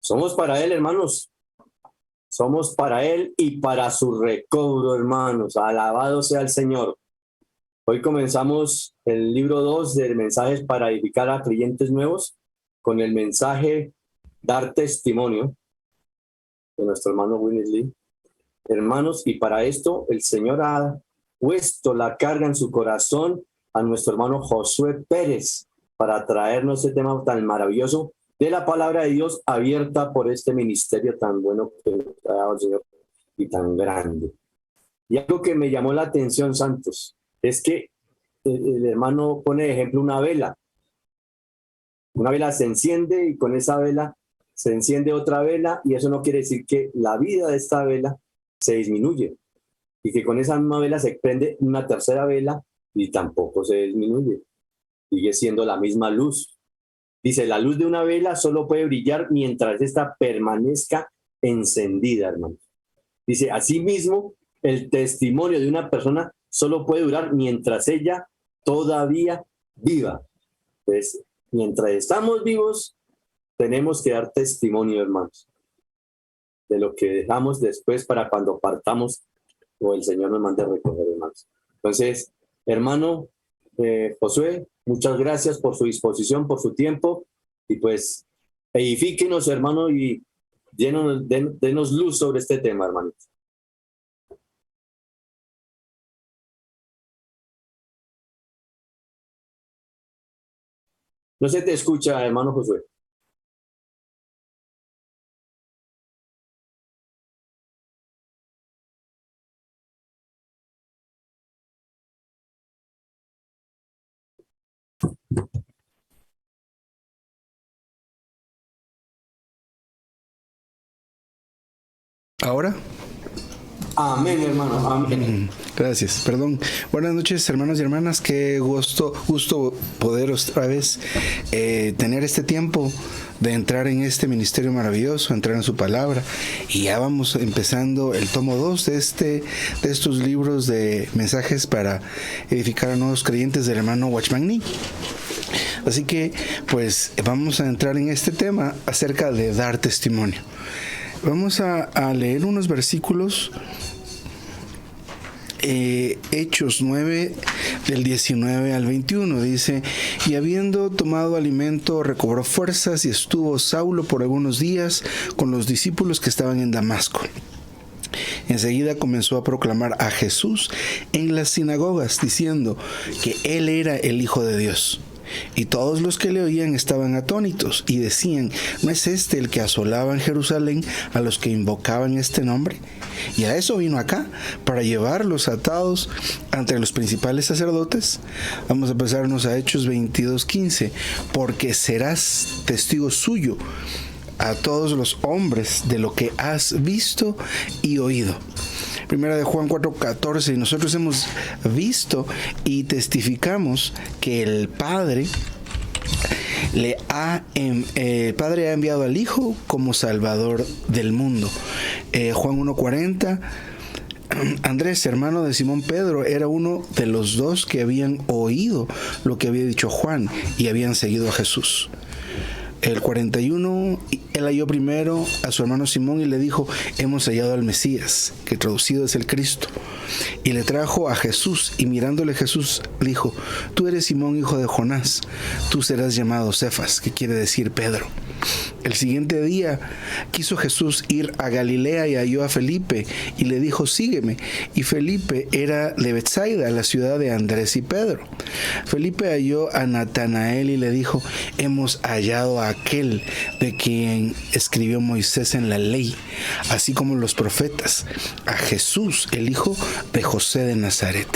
Somos para Él, hermanos. Somos para Él y para su recobro, hermanos. Alabado sea el Señor. Hoy comenzamos el libro 2 de mensajes para edificar a creyentes nuevos con el mensaje dar testimonio de nuestro hermano Willis Lee. Hermanos, y para esto el Señor ha puesto la carga en su corazón a nuestro hermano Josué Pérez para traernos este tema tan maravilloso de la palabra de Dios abierta por este ministerio tan bueno que nos ha dado el Señor y tan grande. Y algo que me llamó la atención, Santos, es que el hermano pone de ejemplo una vela. Una vela se enciende y con esa vela se enciende otra vela, y eso no quiere decir que la vida de esta vela se disminuye y que con esa misma vela se prende una tercera vela y tampoco se disminuye. Sigue siendo la misma luz. Dice, la luz de una vela solo puede brillar mientras esta permanezca encendida, hermanos. Dice, asimismo, el testimonio de una persona solo puede durar mientras ella todavía viva. Entonces, mientras estamos vivos, tenemos que dar testimonio, hermanos, de lo que dejamos después para cuando partamos o el Señor nos mande a recoger, hermanos. Entonces, hermano Josué, muchas gracias por su disposición, por su tiempo, y pues edifíquenos, hermano, y denos luz sobre este tema, hermano. No se te escucha, hermano Josué. ¿Ahora? Amén, hermano, amén. Gracias, perdón. Buenas noches, hermanos y hermanas. Qué gusto poder otra vez tener este tiempo de entrar en este ministerio maravilloso, entrar en su palabra. Y ya vamos empezando el tomo 2 de estos libros de mensajes para edificar a nuevos creyentes del hermano Watchman Nee. Así que, pues, vamos a entrar en este tema acerca de dar testimonio. Vamos a leer unos versículos. Hechos 9 del 19 al 21 dice: y habiendo tomado alimento recobró fuerzas, y estuvo Saulo por algunos días con los discípulos que estaban en Damasco. Enseguida comenzó a proclamar a Jesús en las sinagogas, diciendo que él era el Hijo de Dios. Y todos los que le oían estaban atónitos y decían: ¿no es este el que asolaba en Jerusalén a los que invocaban este nombre? Y a eso vino acá, para llevarlos atados ante los principales sacerdotes. Vamos a pasarnos a Hechos 22:15. Porque serás testigo suyo a todos los hombres de lo que has visto y oído. Primera de Juan 4:14, y nosotros hemos visto y testificamos que el Padre ha enviado al Hijo como Salvador del mundo. Juan 1:40, Andrés, hermano de Simón Pedro, era uno de los dos que habían oído lo que había dicho Juan y habían seguido a Jesús. El 41, él halló primero a su hermano Simón y le dijo: hemos hallado al Mesías, que traducido es el Cristo. Y le trajo a Jesús, y mirándole Jesús dijo: tú eres Simón, hijo de Jonás, tú serás llamado Cefas, que quiere decir Pedro. El siguiente día quiso Jesús ir a Galilea y halló a Felipe y le dijo: sígueme. Y Felipe era de Betsaida, la ciudad de Andrés y Pedro. Felipe halló a Natanael y le dijo: hemos hallado a aquel de quien escribió Moisés en la ley, así como los profetas, a Jesús, el hijo de José de Nazaret.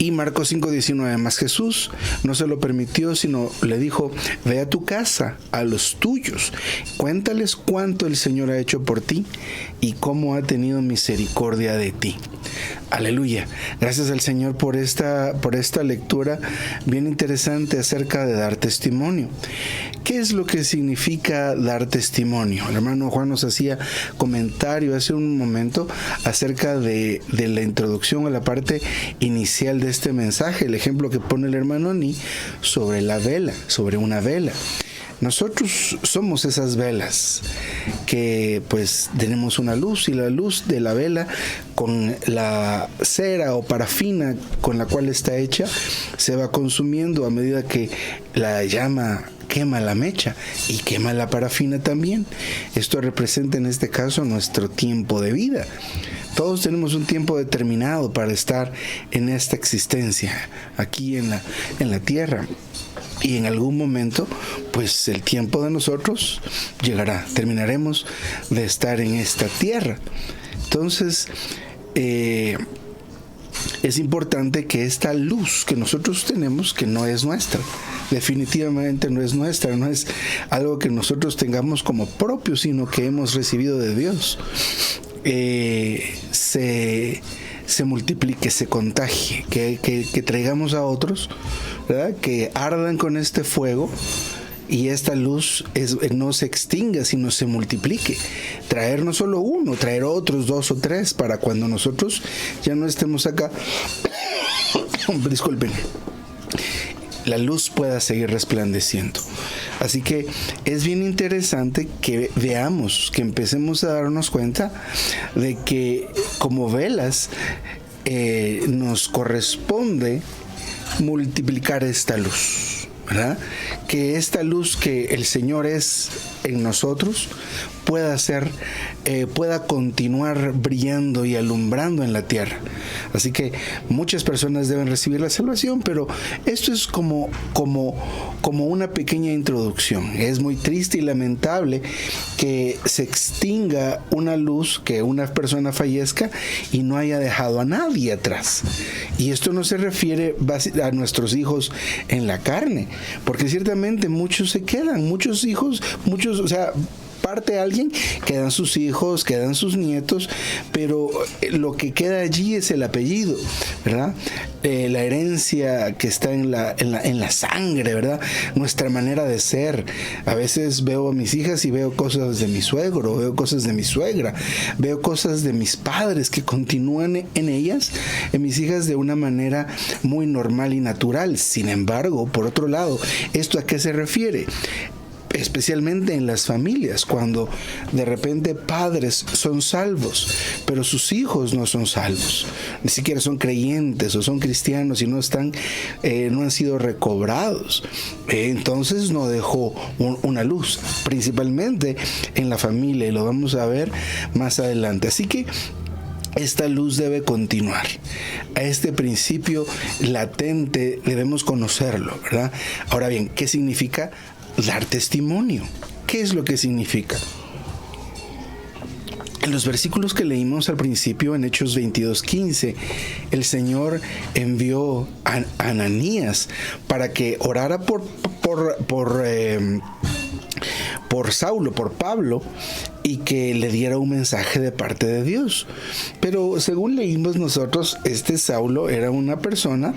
Y Marcos 5:19, más Jesús no se lo permitió, sino le dijo: ve a tu casa, a los tuyos, cuéntales cuánto el Señor ha hecho por ti y cómo ha tenido misericordia de ti. Aleluya. Gracias al Señor por esta lectura bien interesante acerca de dar testimonio. ¿Qué es lo que significa dar testimonio? El hermano Juan nos hacía comentario hace un momento acerca de la introducción a la parte inicial de este mensaje, el ejemplo que pone el hermano Nee sobre la vela, sobre una vela. Nosotros somos esas velas que pues tenemos una luz, y la luz de la vela con la cera o parafina con la cual está hecha se va consumiendo a medida que la llama quema la mecha y quema la parafina también. Esto representa en este caso nuestro tiempo de vida. Todos tenemos un tiempo determinado para estar en esta existencia, aquí en la tierra. Y en algún momento, pues el tiempo de nosotros llegará. Terminaremos de estar en esta tierra. Entonces, es importante que esta luz que nosotros tenemos, que no es nuestra, definitivamente no es nuestra, no es algo que nosotros tengamos como propio, sino que hemos recibido de Dios, se multiplique, se contagie, que traigamos a otros, ¿verdad?, que ardan con este fuego, y esta luz no se extinga, sino se multiplique. Traer no solo uno, traer otros 2 o 3, para cuando nosotros ya no estemos acá, disculpen, la luz pueda seguir resplandeciendo. Así que es bien interesante que veamos, que empecemos a darnos cuenta de que como velas nos corresponde multiplicar esta luz, ¿verdad? Que esta luz que el Señor es en nosotros pueda continuar brillando y alumbrando en la tierra. Así que muchas personas deben recibir la salvación, pero esto es como una pequeña introducción. Es muy triste y lamentable que se extinga una luz, que una persona fallezca y no haya dejado a nadie atrás. Y esto no se refiere a nuestros hijos en la carne, porque ciertamente muchos se quedan, muchos hijos, parte alguien, quedan sus hijos, quedan sus nietos, pero lo que queda allí es el apellido, ¿verdad? La herencia que está en la sangre, ¿verdad? Nuestra manera de ser. A veces veo a mis hijas y veo cosas de mi suegro, veo cosas de mi suegra, veo cosas de mis padres que continúan en ellas, en mis hijas, de una manera muy normal y natural. Sin embargo, por otro lado, ¿esto a qué se refiere? Especialmente en las familias, cuando de repente padres son salvos, pero sus hijos no son salvos, ni siquiera son creyentes o son cristianos y no han sido recobrados. Entonces no dejó una luz, principalmente en la familia, y lo vamos a ver más adelante. Así que esta luz debe continuar. A este principio latente debemos conocerlo, ¿verdad? Ahora bien, ¿qué significa dar testimonio? ¿Qué es lo que significa? En los versículos que leímos al principio, en Hechos 22:15, el Señor envió a Ananías para que orara por Saulo, por Pablo, y que le diera un mensaje de parte de Dios. Pero según leímos nosotros, este Saulo era una persona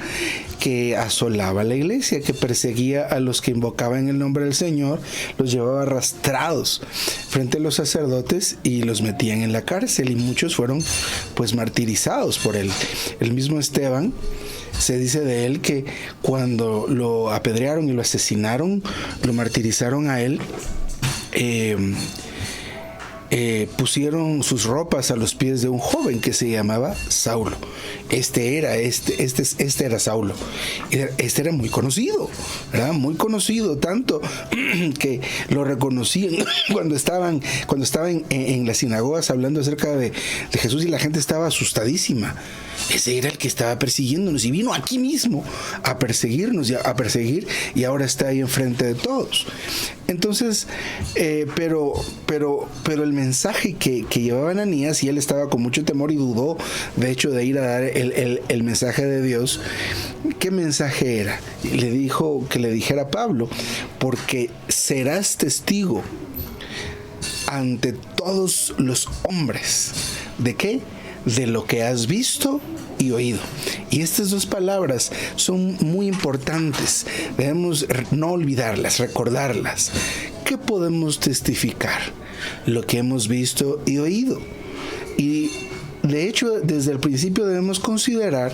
que asolaba la iglesia, que perseguía a los que invocaban el nombre del Señor, los llevaba arrastrados frente a los sacerdotes y los metían en la cárcel, y muchos fueron pues martirizados por él. El mismo Esteban, se dice de él que cuando lo apedrearon y lo asesinaron, lo martirizaron a él, pusieron sus ropas a los pies de un joven que se llamaba Saulo. Este era Saulo. Este era muy conocido, ¿verdad? Muy conocido, tanto que lo reconocían cuando estaban en las sinagogas hablando acerca de Jesús, y la gente estaba asustadísima. Ese era el que estaba persiguiéndonos y vino aquí mismo a perseguirnos y a perseguir, y ahora está ahí enfrente de todos. Entonces, pero el mensaje que llevaba Ananías, y él estaba con mucho temor y dudó, de hecho, de ir a dar el mensaje de Dios. ¿Qué mensaje era? Le dijo que le dijera a Pablo: porque serás testigo ante todos los hombres. ¿De qué? De lo que has visto y oído. Y estas dos palabras son muy importantes. Debemos no olvidarlas, recordarlas. ¿Qué podemos testificar? Lo que hemos visto y oído. Y de hecho, desde el principio debemos considerar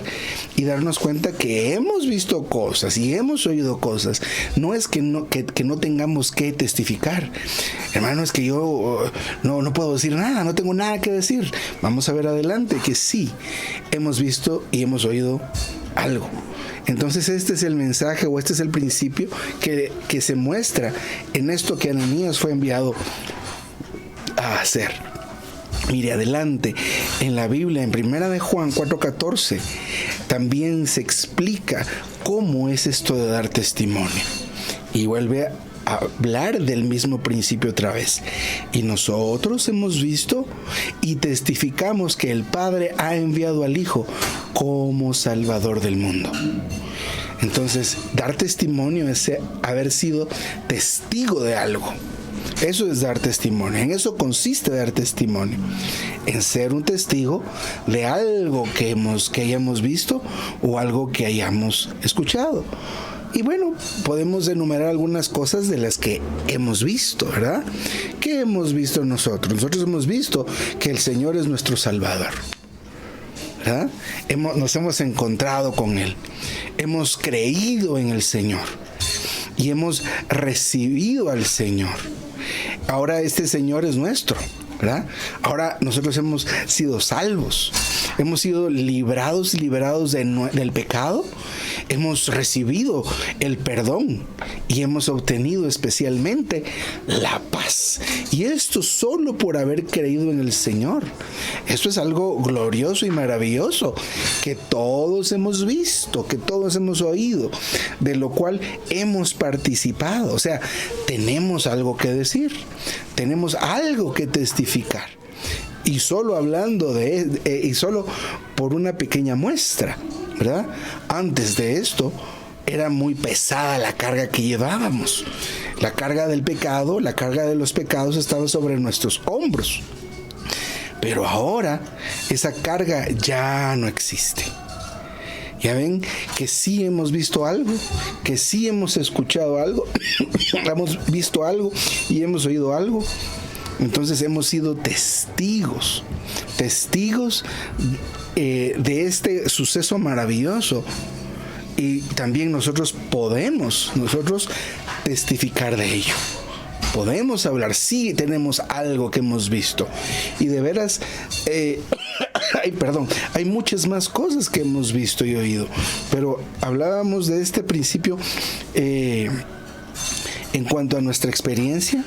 y darnos cuenta que hemos visto cosas y hemos oído cosas. No es que no tengamos que testificar. Hermano, es que yo no puedo decir nada, no tengo nada que decir. Vamos a ver adelante que sí, hemos visto y hemos oído algo. Entonces este es el mensaje o este es el principio que se muestra en esto que Ananías fue enviado a hacer. Mire, adelante, en la Biblia, en 1 de Juan 4:14, también se explica cómo es esto de dar testimonio. Y vuelve a hablar del mismo principio otra vez. Y nosotros hemos visto y testificamos que el Padre ha enviado al Hijo como Salvador del mundo. Entonces, dar testimonio es haber sido testigo de algo. Eso es dar testimonio. En eso consiste dar testimonio. En ser un testigo de algo que hayamos visto o algo que hayamos escuchado. Y bueno, podemos enumerar algunas cosas de las que hemos visto, ¿verdad? ¿Qué hemos visto nosotros? Nosotros hemos visto que el Señor es nuestro Salvador, ¿verdad? Nos hemos encontrado con Él. Hemos creído en el Señor. Y hemos recibido al Señor. Ahora este Señor es nuestro, ¿verdad? Ahora nosotros hemos sido salvos, hemos sido liberados del pecado, hemos recibido el perdón y hemos obtenido especialmente la paz. Y esto solo por haber creído en el Señor. Esto es algo glorioso y maravilloso que todos hemos visto, que todos hemos oído, de lo cual hemos participado. O sea, tenemos algo que decir, tenemos algo que testificar. Y solo hablando y solo por una pequeña muestra, ¿verdad? Antes de esto era muy pesada la carga que llevábamos. La carga del pecado, la carga de los pecados estaba sobre nuestros hombros. Pero ahora esa carga ya no existe. Ya ven que sí hemos visto algo, que sí hemos escuchado algo, hemos visto algo y hemos oído algo. Entonces hemos sido testigos de este suceso maravilloso. Y también nosotros podemos testificar de ello. Podemos hablar, sí tenemos algo que hemos visto. Y de veras, hay muchas más cosas que hemos visto y oído. Pero hablábamos de este principio en cuanto a nuestra experiencia,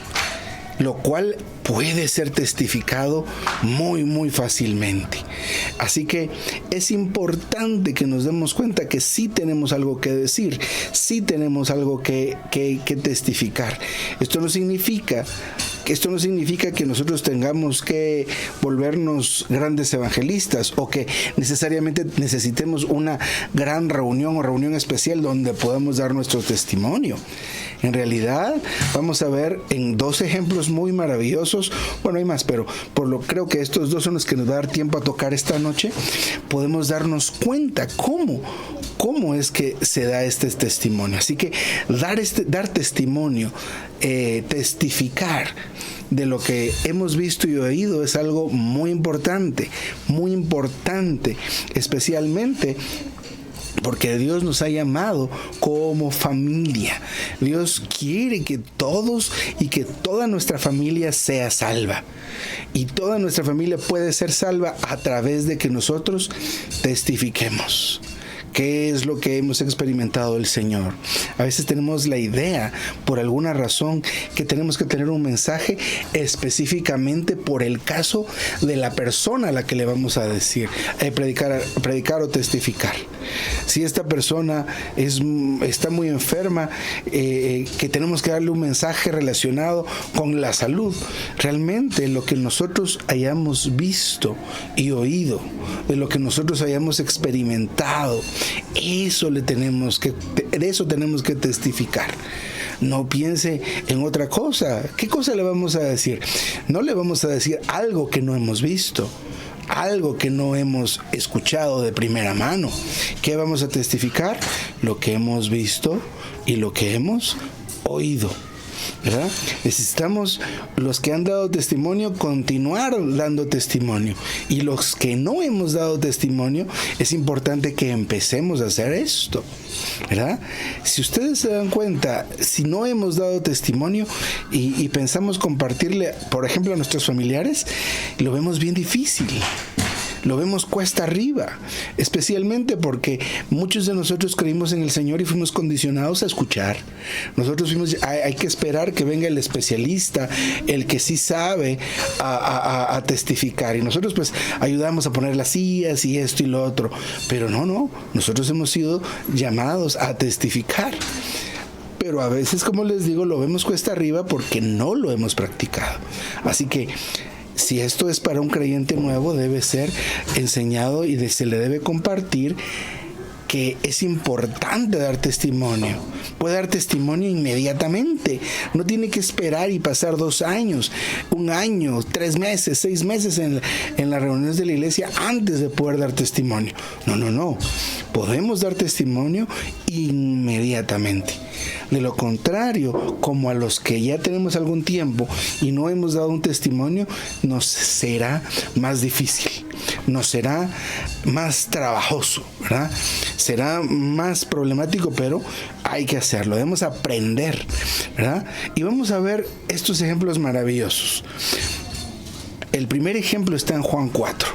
lo cual puede ser testificado muy, muy fácilmente. Así que es importante que nos demos cuenta que sí tenemos algo que decir, sí tenemos algo que testificar. Esto no significa que nosotros tengamos que volvernos grandes evangelistas o que necesariamente necesitemos una gran reunión o reunión especial donde podamos dar nuestro testimonio. En realidad, vamos a ver en dos ejemplos muy maravillosos. Bueno, hay más, pero creo que estos dos son los que nos va a dar tiempo a tocar esta noche. Podemos darnos cuenta cómo es que se da este testimonio. Así que dar testimonio, testificar de lo que hemos visto y oído es algo muy importante, especialmente porque Dios nos ha llamado como familia. Dios quiere que todos y que toda nuestra familia sea salva. Y toda nuestra familia puede ser salva a través de que nosotros testifiquemos. ¿Qué es lo que hemos experimentado del Señor? A veces tenemos la idea, por alguna razón, que tenemos que tener un mensaje específicamente por el caso de la persona a la que le vamos a decir, predicar o testificar. Si esta persona está muy enferma, que tenemos que darle un mensaje relacionado con la salud. Realmente lo que nosotros hayamos visto y oído, de lo que nosotros hayamos experimentado, de eso tenemos que testificar. No piense en otra cosa. ¿Qué cosa le vamos a decir? No le vamos a decir algo que no hemos visto, algo que no hemos escuchado de primera mano. ¿Qué vamos a testificar? Lo que hemos visto y lo que hemos oído. ¿verdad? Necesitamos, los que han dado testimonio, continuar dando testimonio. Y los que no hemos dado testimonio, es importante que empecemos a hacer esto, ¿verdad? Si ustedes se dan cuenta, si no hemos dado testimonio y pensamos compartirle, por ejemplo, a nuestros familiares, lo vemos bien difícil. Lo vemos cuesta arriba, especialmente porque muchos de nosotros creímos en el Señor y fuimos condicionados a escuchar. Nosotros fuimos, hay que esperar que venga el especialista, el que sí sabe a testificar. Y nosotros pues ayudamos a poner las sillas y esto y lo otro. Pero no, nosotros hemos sido llamados a testificar. Pero a veces, como les digo, lo vemos cuesta arriba porque no lo hemos practicado. Así que si esto es para un creyente nuevo, debe ser enseñado y se le debe compartir que es importante dar testimonio. Puede dar testimonio inmediatamente. No tiene que esperar y pasar 2 años, 1 año, 3 meses, 6 meses en las reuniones de la iglesia antes de poder dar testimonio. No. Podemos dar testimonio inmediatamente. De lo contrario, como a los que ya tenemos algún tiempo y no hemos dado un testimonio, nos será más difícil, nos será más trabajoso, ¿verdad? Será más problemático, pero hay que hacerlo, debemos aprender, ¿verdad? Y vamos a ver estos ejemplos maravillosos. El primer ejemplo está en Juan 4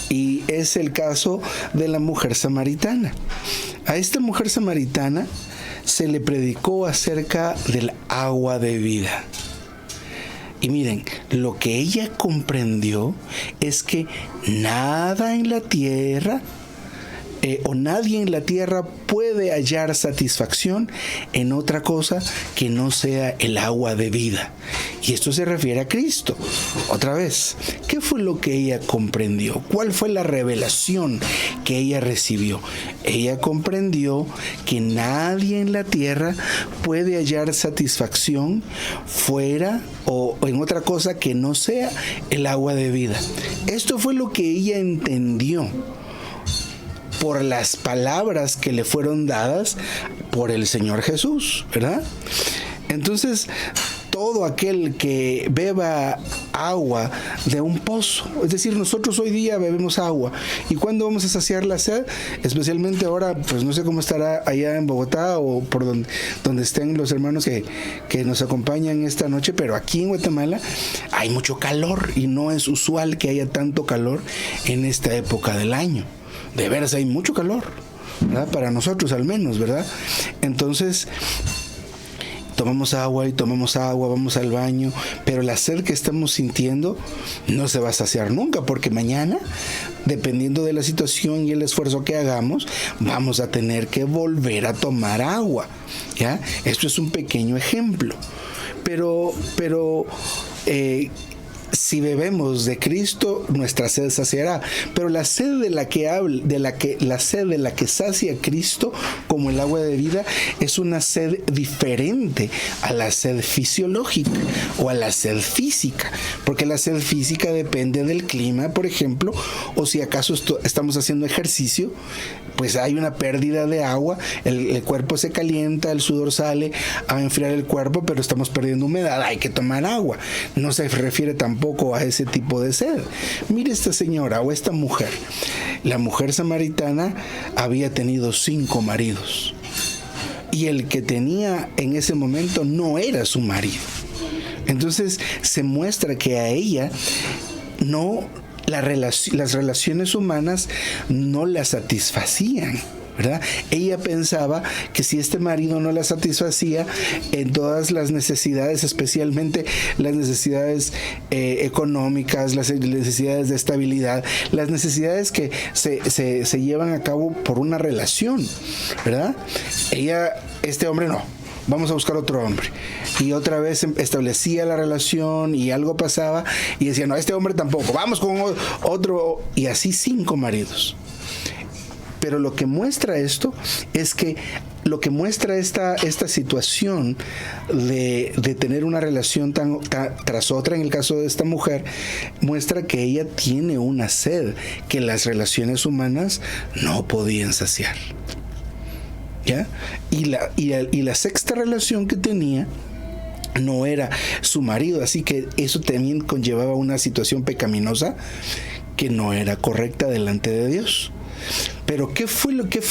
y es el caso de la mujer samaritana. A esta mujer samaritana se le predicó acerca del agua de vida. Y miren, lo que ella comprendió es que nada en la tierra o nadie en la tierra puede hallar satisfacción en otra cosa que no sea el agua de vida. Y esto se refiere a Cristo. Otra vez, ¿qué fue lo que ella comprendió? ¿Cuál fue la revelación que ella recibió? Ella comprendió que nadie en la tierra puede hallar satisfacción fuera o en otra cosa que no sea el agua de vida. Esto fue lo que ella entendió por las palabras que le fueron dadas por el Señor Jesús, ¿verdad? Entonces, todo aquel que beba agua de un pozo, es decir, nosotros hoy día bebemos agua, ¿y cuándo vamos a saciar la sed? Especialmente ahora, pues no sé cómo estará allá en Bogotá o por donde estén los hermanos que nos acompañan esta noche, pero aquí en Guatemala hay mucho calor y no es usual que haya tanto calor en esta época del año. De veras hay mucho calor, ¿verdad? Para nosotros al menos, ¿verdad? Entonces tomamos agua, vamos al baño, pero la sed que estamos sintiendo no se va a saciar nunca, porque mañana, dependiendo de la situación y el esfuerzo que hagamos, vamos a tener que volver a tomar agua, ¿ya? Esto es un pequeño ejemplo, pero si bebemos de Cristo, nuestra sed saciará. Pero la sed de la que sacia Cristo, como el agua de vida, es una sed diferente a la sed fisiológica o a la sed física, porque la sed física depende del clima, por ejemplo, o si acaso estamos haciendo ejercicio, pues hay una pérdida de agua, el cuerpo se calienta, el sudor sale a enfriar el cuerpo, pero estamos perdiendo humedad, hay que tomar agua. No se refiere tampoco a ese tipo de sed. Mire esta señora o esta mujer. La mujer samaritana había tenido 5 maridos y el que tenía en ese momento no era su marido. Entonces se muestra que a ella las relaciones humanas no la satisfacían, ¿verdad? Ella pensaba que si este marido no la satisfacía en todas las necesidades, especialmente las necesidades económicas, las necesidades de estabilidad, las necesidades que se llevan a cabo por una relación, ¿verdad? Este hombre no. Vamos a buscar otro hombre. Y otra vez establecía la relación y algo pasaba y decía, no, este hombre tampoco, vamos con otro. Y así 5 maridos. Pero lo que muestra esto es que lo que muestra esta situación de tener una relación tras otra, en el caso de esta mujer, muestra que ella tiene una sed que las relaciones humanas no podían saciar. ¿Ya? Y la sexta relación que tenía no era su marido, así que eso también conllevaba una situación pecaminosa que no era correcta delante de Dios. Pero ¿qué fue lo que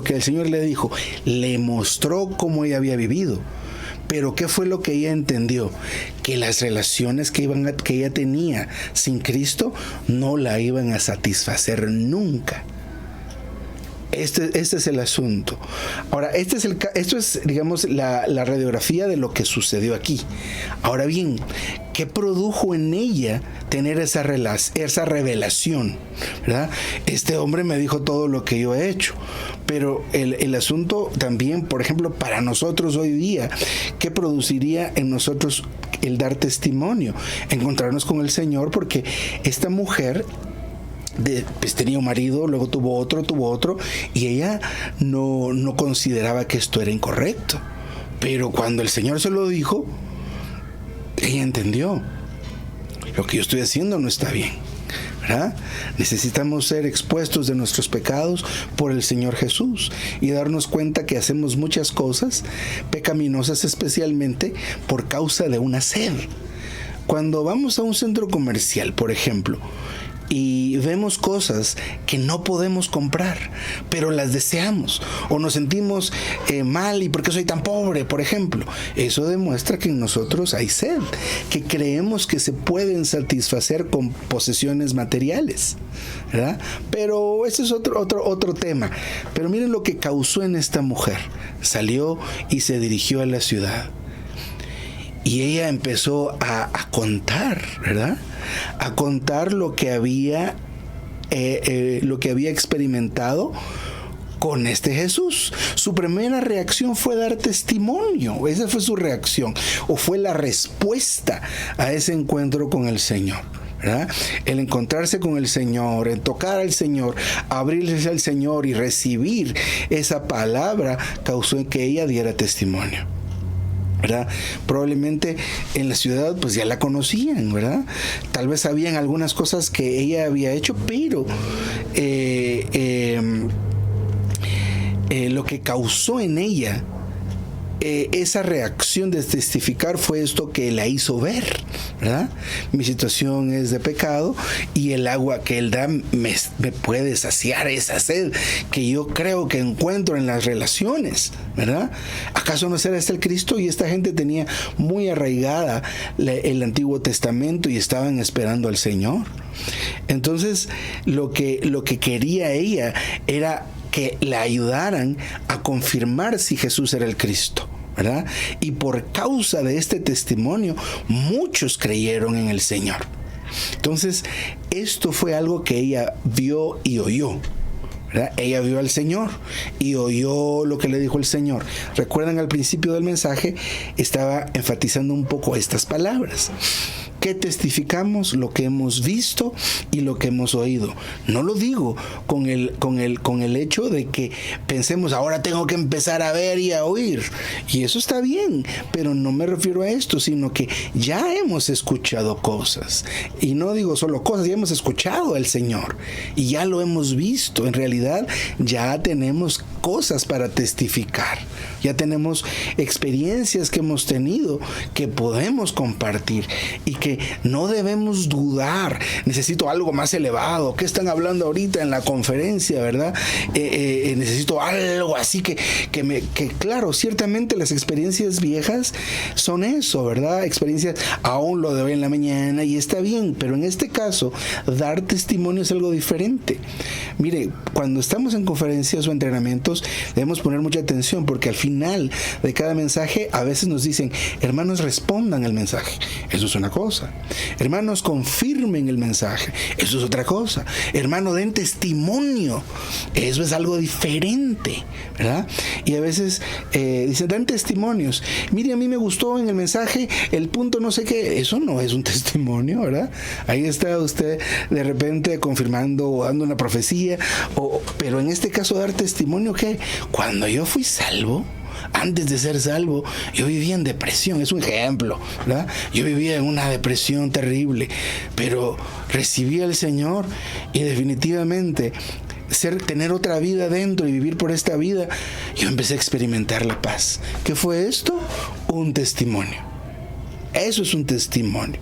el Señor le dijo? Le mostró cómo ella había vivido. Pero ¿qué fue lo que ella entendió? Que las relaciones que ella tenía sin Cristo no la iban a satisfacer nunca. Este es el asunto. Ahora, esto es, digamos, la radiografía de lo que sucedió aquí. Ahora bien, ¿qué produjo en ella tener esa revelación? ¿Verdad? Este hombre me dijo todo lo que yo he hecho. Pero el asunto también, por ejemplo, para nosotros hoy día, ¿qué produciría en nosotros el dar testimonio? Encontrarnos con el Señor, porque esta mujer pues tenía un marido, luego tuvo otro, y ella no consideraba que esto era incorrecto. Pero cuando el Señor se lo dijo, ella entendió: lo que yo estoy haciendo no está bien, ¿verdad? Necesitamos ser expuestos de nuestros pecados por el Señor Jesús y darnos cuenta que hacemos muchas cosas pecaminosas, especialmente por causa de una sed. Cuando vamos a un centro comercial, por ejemplo, y vemos cosas que no podemos comprar, pero las deseamos, o nos sentimos mal, y ¿por qué soy tan pobre? Por ejemplo, eso demuestra que en nosotros hay sed, que creemos que se pueden satisfacer con posesiones materiales, ¿verdad? Pero ese es otro tema. Pero miren lo que causó en esta mujer. Salió y se dirigió a la ciudad. Y ella empezó a contar, ¿verdad? A contar lo que había experimentado con este Jesús. Su primera reacción fue dar testimonio. Esa fue su reacción, o fue la respuesta a ese encuentro con el Señor, ¿verdad? El encontrarse con el Señor, el tocar al Señor, abrirse al Señor y recibir esa palabra causó que ella diera testimonio, ¿verdad? Probablemente en la ciudad pues ya la conocían, ¿verdad? Tal vez sabían algunas cosas que ella había hecho, pero lo que causó en ella esa reacción de testificar fue esto que la hizo ver, ¿verdad? Mi situación es de pecado y el agua que Él da me puede saciar esa sed que yo creo que encuentro en las relaciones, ¿verdad? ¿Acaso no será este el Cristo? Y esta gente tenía muy arraigada el Antiguo Testamento y estaban esperando al Señor. Entonces, lo que quería ella era que la ayudaran a confirmar si Jesús era el Cristo, ¿verdad? Y por causa de este testimonio, muchos creyeron en el Señor. Entonces, esto fue algo que ella vio y oyó, ¿verdad? Ella vio al Señor y oyó lo que le dijo el Señor. Recuerdan, al principio del mensaje estaba enfatizando un poco estas palabras. ¿Qué testificamos? Lo que hemos visto y lo que hemos oído. No lo digo con el hecho de que pensemos ahora tengo que empezar a ver y a oír. Y eso está bien, pero no me refiero a esto, sino que ya hemos escuchado cosas. Y no digo solo cosas, ya hemos escuchado al Señor y ya lo hemos visto. En realidad ya tenemos cosas para testificar. Ya tenemos experiencias que hemos tenido que podemos compartir y que no debemos dudar. Necesito algo más elevado. ¿Qué están hablando ahorita en la conferencia, verdad? Necesito algo así que claro, ciertamente las experiencias viejas son eso, ¿verdad? Experiencias, aún lo de hoy en la mañana, y está bien, pero en este caso, dar testimonio es algo diferente. Mire, cuando estamos en conferencias o entrenamientos, debemos poner mucha atención, porque al final de cada mensaje a veces nos dicen: hermanos, respondan el mensaje. Eso es una cosa. Hermanos, confirmen el mensaje. Eso es otra cosa. Hermano, den testimonio. Eso es algo diferente, ¿verdad? Y a veces dicen: dan testimonios. Mire, a mí me gustó en el mensaje el punto no sé qué. Eso no es un testimonio, ¿verdad? Ahí está usted de repente confirmando o dando una profecía. Pero en este caso, dar testimonio, ¿qué? Cuando yo fui salvo, antes de ser salvo, yo vivía en depresión. Es un ejemplo, ¿verdad? Yo vivía en una depresión terrible, pero recibí al Señor y definitivamente tener otra vida dentro y vivir por esta vida, yo empecé a experimentar la paz. ¿Qué fue esto? Un testimonio. Eso es un testimonio.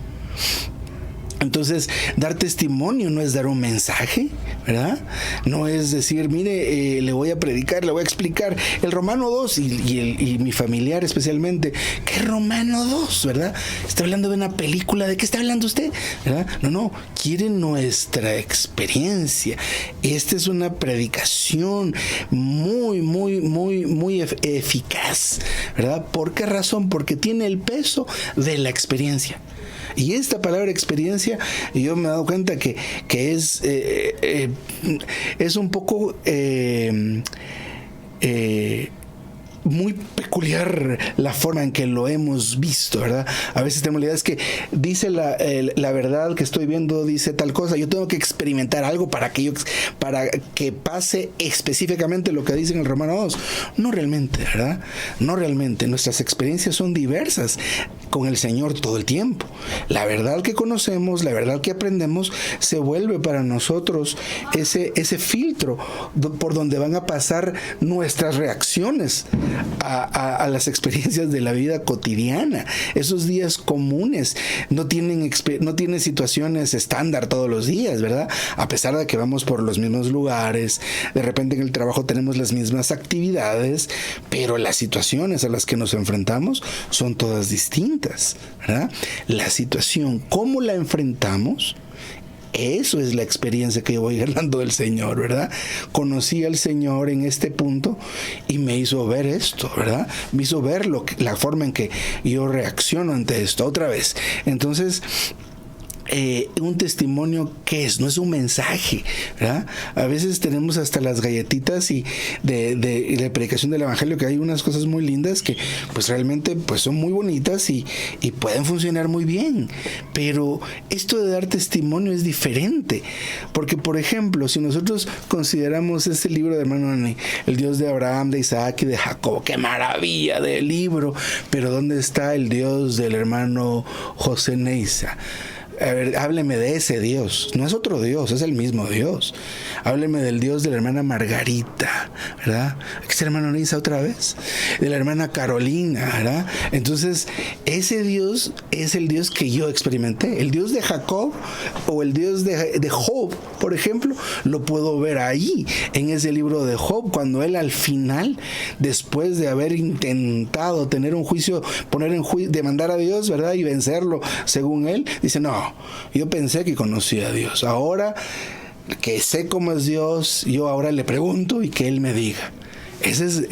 Entonces, dar testimonio no es dar un mensaje, ¿verdad? No es decir, mire, le voy a predicar, le voy a explicar el Romano 2 y mi familiar especialmente. ¿Qué Romano 2, verdad? Está hablando de una película, ¿de qué está hablando usted? ¿Verdad? No, quieren nuestra experiencia. Esta es una predicación muy eficaz, ¿verdad? ¿Por qué razón? Porque tiene el peso de la experiencia. Y esta palabra experiencia, yo me he dado cuenta que es un poco muy peculiar la forma en que lo hemos visto, ¿verdad? A veces tenemos la idea, es que dice la verdad que estoy viendo, dice tal cosa, yo tengo que experimentar algo para que pase específicamente lo que dice en el Romano 2. No realmente, ¿verdad? No realmente. Nuestras experiencias son diversas con el Señor todo el tiempo. La verdad que conocemos, la verdad que aprendemos, se vuelve para nosotros ese filtro por donde van a pasar nuestras reacciones a las experiencias de la vida cotidiana. Esos días comunes no tienen situaciones estándar todos los días, ¿verdad? A pesar de que vamos por los mismos lugares, de repente en el trabajo tenemos las mismas actividades, pero las situaciones a las que nos enfrentamos son todas distintas, ¿verdad? La situación, cómo la enfrentamos, eso es la experiencia que yo voy ganando del Señor, ¿verdad? Conocí al Señor en este punto y me hizo ver esto, ¿verdad? Me hizo ver la forma en que yo reacciono ante esto. Otra vez. Entonces, un testimonio, ¿qué es? No es un mensaje, ¿verdad? A veces tenemos hasta las galletitas y de predicación del evangelio, que hay unas cosas muy lindas que pues realmente pues son muy bonitas y pueden funcionar muy bien, pero esto de dar testimonio es diferente, porque por ejemplo, si nosotros consideramos este libro de hermano Ani, el Dios de Abraham, de Isaac y de Jacob, qué maravilla de libro, pero ¿dónde está el Dios del hermano José Neiza? A ver, hábleme de ese Dios. No es otro Dios, es el mismo Dios. Hábleme del Dios de la hermana Margarita, ¿verdad? Aquí está el hermano Neiza otra vez. De la hermana Carolina, ¿verdad? Entonces, ese Dios es el Dios que yo experimenté. El Dios de Jacob o el Dios de Job, por ejemplo, lo puedo ver ahí, en ese libro de Job, cuando él al final, después de haber intentado tener un juicio, demandar a Dios, ¿verdad? Y vencerlo, según él, dice, no, yo pensé que conocía a Dios. Ahora que sé cómo es Dios, yo ahora le pregunto y que Él me diga.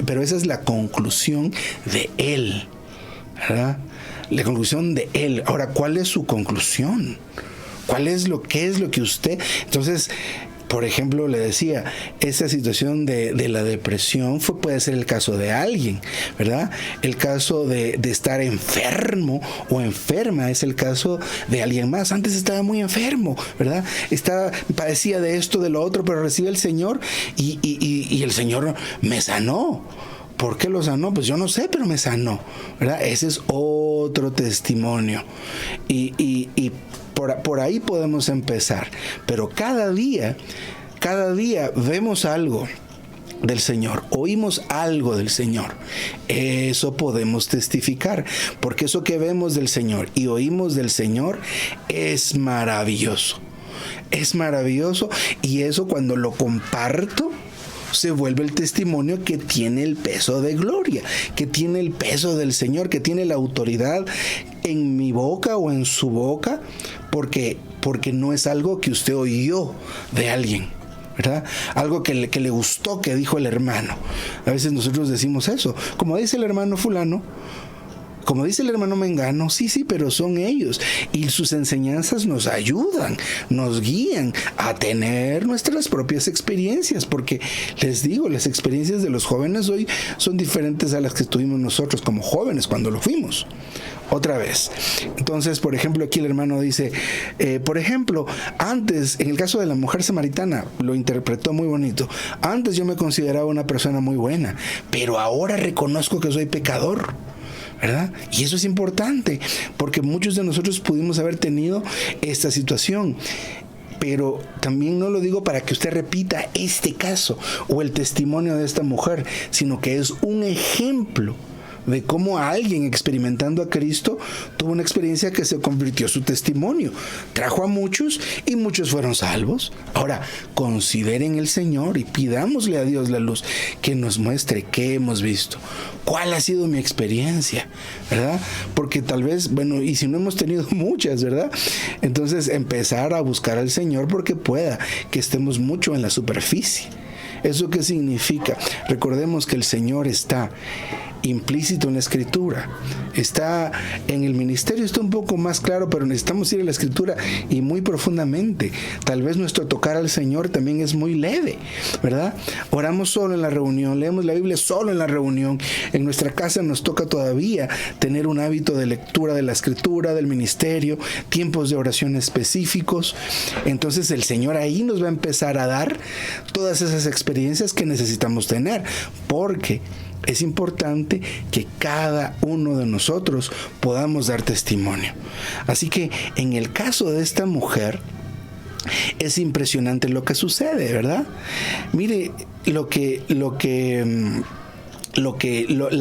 Pero esa es la conclusión de Él, ¿verdad? La conclusión de Él. Ahora, ¿cuál es su conclusión? ¿Qué es lo que usted? Entonces, por ejemplo, le decía, esa situación de la depresión puede ser el caso de alguien, ¿verdad? El caso de estar enfermo o enferma es el caso de alguien más. Antes estaba muy enfermo, ¿verdad? Padecía de esto, de lo otro, pero recibe el Señor y el Señor me sanó. ¿Por qué lo sanó? Pues yo no sé, pero me sanó, ¿verdad? Ese es otro testimonio. Y por ahí podemos empezar, pero cada día vemos algo del Señor, oímos algo del Señor, eso podemos testificar, porque eso que vemos del Señor y oímos del Señor es maravilloso, y eso cuando lo comparto se vuelve el testimonio que tiene el peso de gloria, que tiene el peso del Señor, que tiene la autoridad en mi boca o en su boca, porque no es algo que usted oyó de alguien, ¿verdad? Algo que le gustó que dijo el hermano. A veces nosotros decimos eso, como dice el hermano fulano, como dice el hermano Mengano, sí, pero son ellos. Y sus enseñanzas nos ayudan, nos guían a tener nuestras propias experiencias. Porque les digo, las experiencias de los jóvenes hoy son diferentes a las que tuvimos nosotros como jóvenes cuando lo fuimos. Otra vez. Entonces, por ejemplo, aquí el hermano dice, por ejemplo, antes, en el caso de la mujer samaritana, lo interpretó muy bonito. Antes yo me consideraba una persona muy buena, pero ahora reconozco que soy pecador, ¿verdad? Y eso es importante, porque muchos de nosotros pudimos haber tenido esta situación, pero también no lo digo para que usted repita este caso o el testimonio de esta mujer, sino que es un ejemplo de cómo alguien experimentando a Cristo tuvo una experiencia que se convirtió en su testimonio. Trajo a muchos y muchos fueron salvos. Ahora, consideren el Señor y pidámosle a Dios la luz que nos muestre qué hemos visto. ¿Cuál ha sido mi experiencia? ¿Verdad? Porque tal vez, bueno, y si no hemos tenido muchas, ¿verdad? Entonces empezar a buscar al Señor porque pueda que estemos mucho en la superficie. ¿Eso qué significa? Recordemos que el Señor está implícito en la Escritura, está en el ministerio, está un poco más claro, pero necesitamos ir a la Escritura y muy profundamente. Tal vez nuestro tocar al Señor también es muy leve, ¿verdad? Oramos solo en la reunión, leemos la Biblia solo en la reunión. En nuestra casa nos toca todavía tener un hábito de lectura de la Escritura, del ministerio, tiempos de oración específicos. Entonces el Señor ahí nos va a empezar a dar todas esas experiencias que necesitamos tener, porque es importante que cada uno de nosotros podamos dar testimonio. Así que en el caso de esta mujer, es impresionante lo que sucede, ¿verdad? Mire la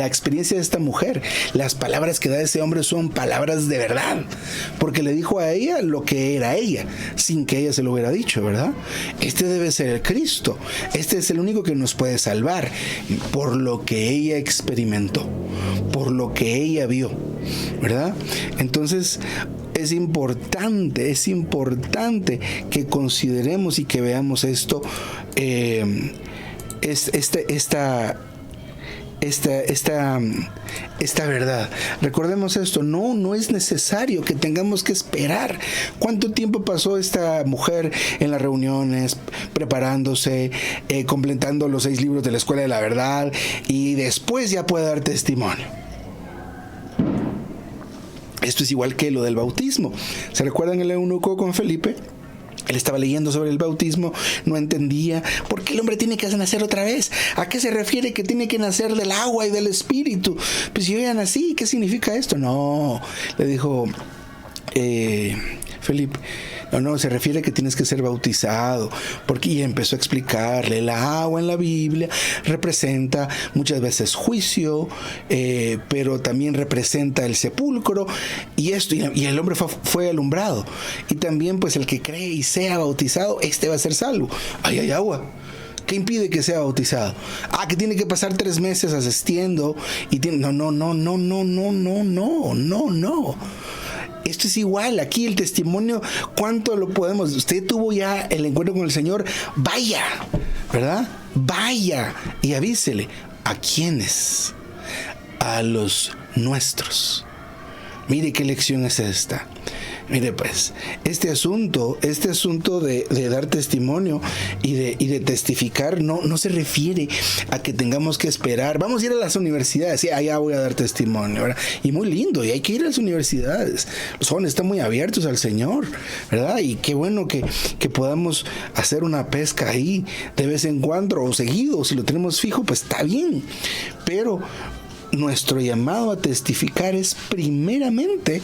experiencia de esta mujer, las palabras que da ese hombre son palabras de verdad, porque le dijo a ella lo que era ella, sin que ella se lo hubiera dicho, ¿verdad? Este debe ser el Cristo, este es el único que nos puede salvar, por lo que ella experimentó, por lo que ella vio, ¿verdad? Entonces es importante que consideremos y que veamos esto, esta verdad. Recordemos esto, no es necesario que tengamos que esperar. ¿Cuánto tiempo pasó esta mujer en las reuniones, preparándose, completando los 6 libros de la Escuela de la Verdad, y después ya puede dar testimonio? Esto es igual que lo del bautismo. ¿Se recuerdan el eunuco con Felipe? Él estaba leyendo sobre el bautismo, no entendía por qué el hombre tiene que nacer otra vez. ¿A qué se refiere que tiene que nacer del agua y del espíritu? Pues yo ya nací, ¿qué significa esto? No, le dijo Felipe, no, se refiere que tienes que ser bautizado, porque y empezó a explicarle, el agua en la Biblia representa muchas veces juicio, pero también representa el sepulcro, y el hombre fue alumbrado, y también pues el que cree y sea bautizado, este va a ser salvo. Ahí hay agua. ¿Qué impide que sea bautizado? Que tiene que pasar 3 meses asistiendo y tiene... No. Esto es igual, aquí el testimonio, ¿cuánto lo podemos? Usted tuvo ya el encuentro con el Señor, vaya, ¿verdad? Vaya y avísele. ¿A quiénes? A los nuestros. Mire qué lección es esta. Mire pues, este asunto de dar testimonio y de testificar no se refiere a que tengamos que esperar. Vamos a ir a las universidades, y allá voy a dar testimonio, ¿verdad? Y muy lindo, y hay que ir a las universidades. Los jóvenes están muy abiertos al Señor, ¿verdad? Y qué bueno que podamos hacer una pesca ahí de vez en cuando o seguido. Si lo tenemos fijo, pues está bien. Pero nuestro llamado a testificar es primeramente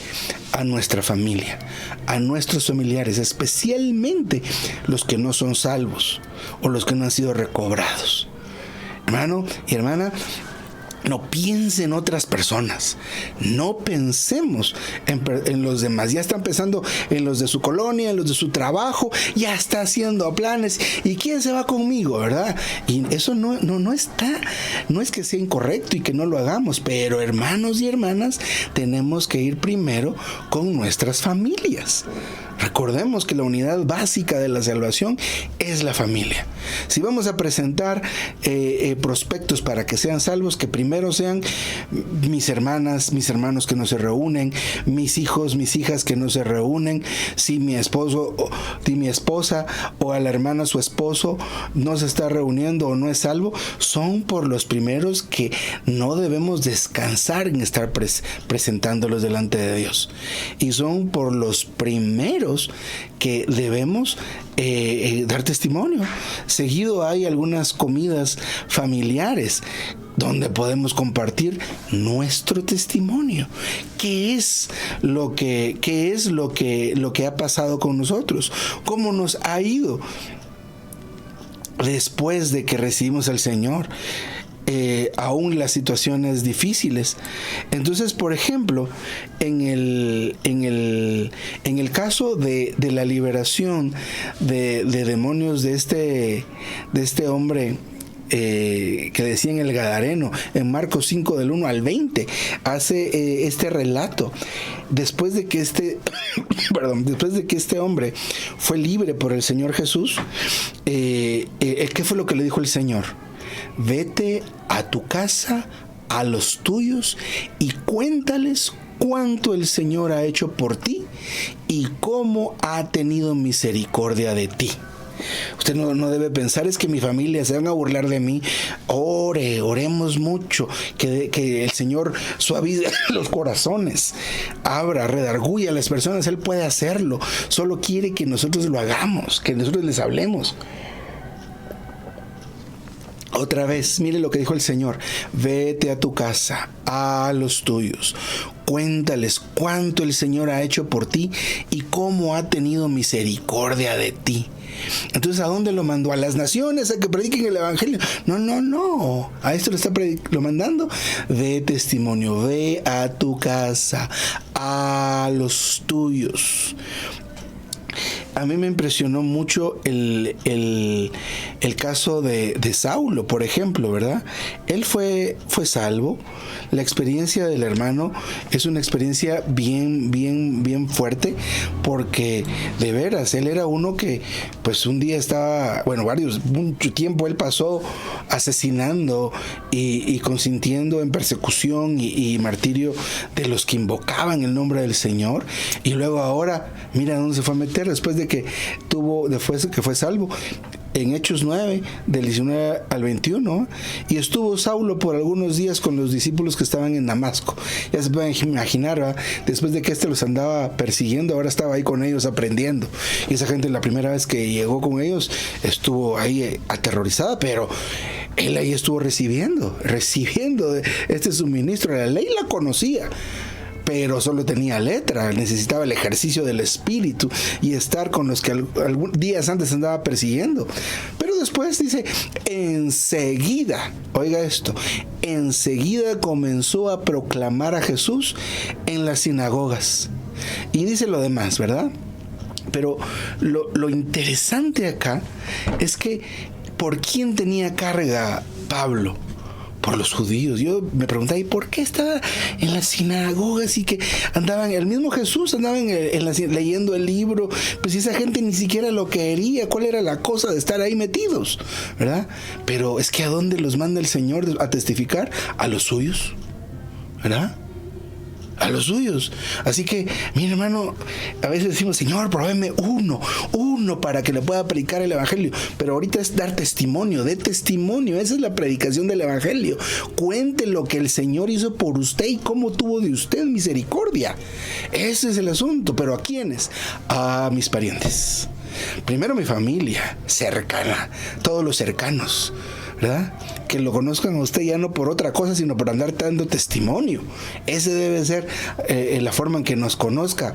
a nuestra familia, a nuestros familiares, especialmente los que no son salvos o los que no han sido recobrados. Hermano y hermana, no piense en otras personas, no pensemos en los demás. Ya están pensando en los de su colonia, en los de su trabajo, ya está haciendo planes. ¿Y quién se va conmigo, verdad? Y eso no es que sea incorrecto y que no lo hagamos, pero hermanos y hermanas, tenemos que ir primero con nuestras familias. Recordemos que la unidad básica de la salvación es la familia. Si vamos a presentar prospectos para que sean salvos, que primero sean mis hermanas, mis hermanos que no se reúnen, mis hijos, mis hijas que no se reúnen. Si mi esposo, si mi esposa o a la hermana su esposo no se está reuniendo o no es salvo, son por los primeros que no debemos descansar en estar presentándolos delante de Dios. Y son por los primeros que debemos dar testimonio. Seguido hay algunas comidas familiares donde podemos compartir nuestro testimonio. ¿Qué es lo que ha pasado con nosotros? ¿Cómo nos ha ido después de que recibimos al Señor? Aún las situaciones difíciles. Entonces, por ejemplo, en el caso de la liberación de demonios de este hombre que decía en el Gadareno, en Marcos 5 del 1 al 20, hace este relato. Después de que este hombre fue libre por el Señor Jesús, ¿qué fue lo que le dijo el Señor? Vete a tu casa, a los tuyos, y cuéntales cuánto el Señor ha hecho por ti y cómo ha tenido misericordia de ti. Usted no debe pensar, es que mi familia se van a burlar de mí. Oremos mucho, que el Señor suavice los corazones, abra, redarguya a las personas. Él puede hacerlo, solo quiere que nosotros lo hagamos, que nosotros les hablemos. Otra vez, mire lo que dijo el Señor: vete a tu casa, a los tuyos, cuéntales cuánto el Señor ha hecho por ti y cómo ha tenido misericordia de ti. Entonces, ¿a dónde lo mandó? ¿A las naciones a que prediquen el evangelio? No. A esto lo mandando de testimonio. Ve a tu casa, a los tuyos. A mí me impresionó mucho el caso de Saulo, por ejemplo, ¿verdad? Él fue salvo. La experiencia del hermano es una experiencia bien fuerte, porque de veras, él era uno que pues un día estaba, mucho tiempo él pasó asesinando y consintiendo en persecución y martirio de los que invocaban el nombre del Señor, y luego ahora mira dónde se fue a meter después de que fue salvo. En Hechos 9, del 19 al 21, y estuvo Saulo por algunos días con los discípulos que estaban en Damasco. Ya se pueden imaginar, ¿verdad? Después de que los andaba persiguiendo, ahora estaba ahí con ellos aprendiendo. Y esa gente, la primera vez que llegó con ellos, estuvo ahí aterrorizada, pero él ahí estuvo recibiendo este suministro. La ley la conocía, pero solo tenía letra, necesitaba el ejercicio del espíritu y estar con los que algún días antes andaba persiguiendo. Pero después dice, enseguida comenzó a proclamar a Jesús en las sinagogas. Y dice lo demás, ¿verdad? Pero lo interesante acá es que ¿por quién tenía carga Pablo? Por los judíos. Yo me preguntaba, ¿y por qué estaba en las sinagogas? Y que andaban, el mismo Jesús andaba leyendo el libro, pues esa gente ni siquiera lo quería. ¿Cuál era la cosa de estar ahí metidos? ¿Verdad? Pero es que ¿a dónde los manda el Señor a testificar? A los suyos, ¿verdad? A los suyos. Así que, mi hermano, a veces decimos, Señor, provéeme uno para que le pueda predicar el evangelio. Pero ahorita es dar testimonio, de testimonio. Esa es la predicación del evangelio. Cuente lo que el Señor hizo por usted y cómo tuvo de usted misericordia. Ese es el asunto. ¿Pero a quiénes? A mis parientes. Primero mi familia cercana, todos los cercanos, ¿verdad? Que lo conozcan a usted ya no por otra cosa, sino por andar dando testimonio. Ese debe ser la forma en que nos conozcan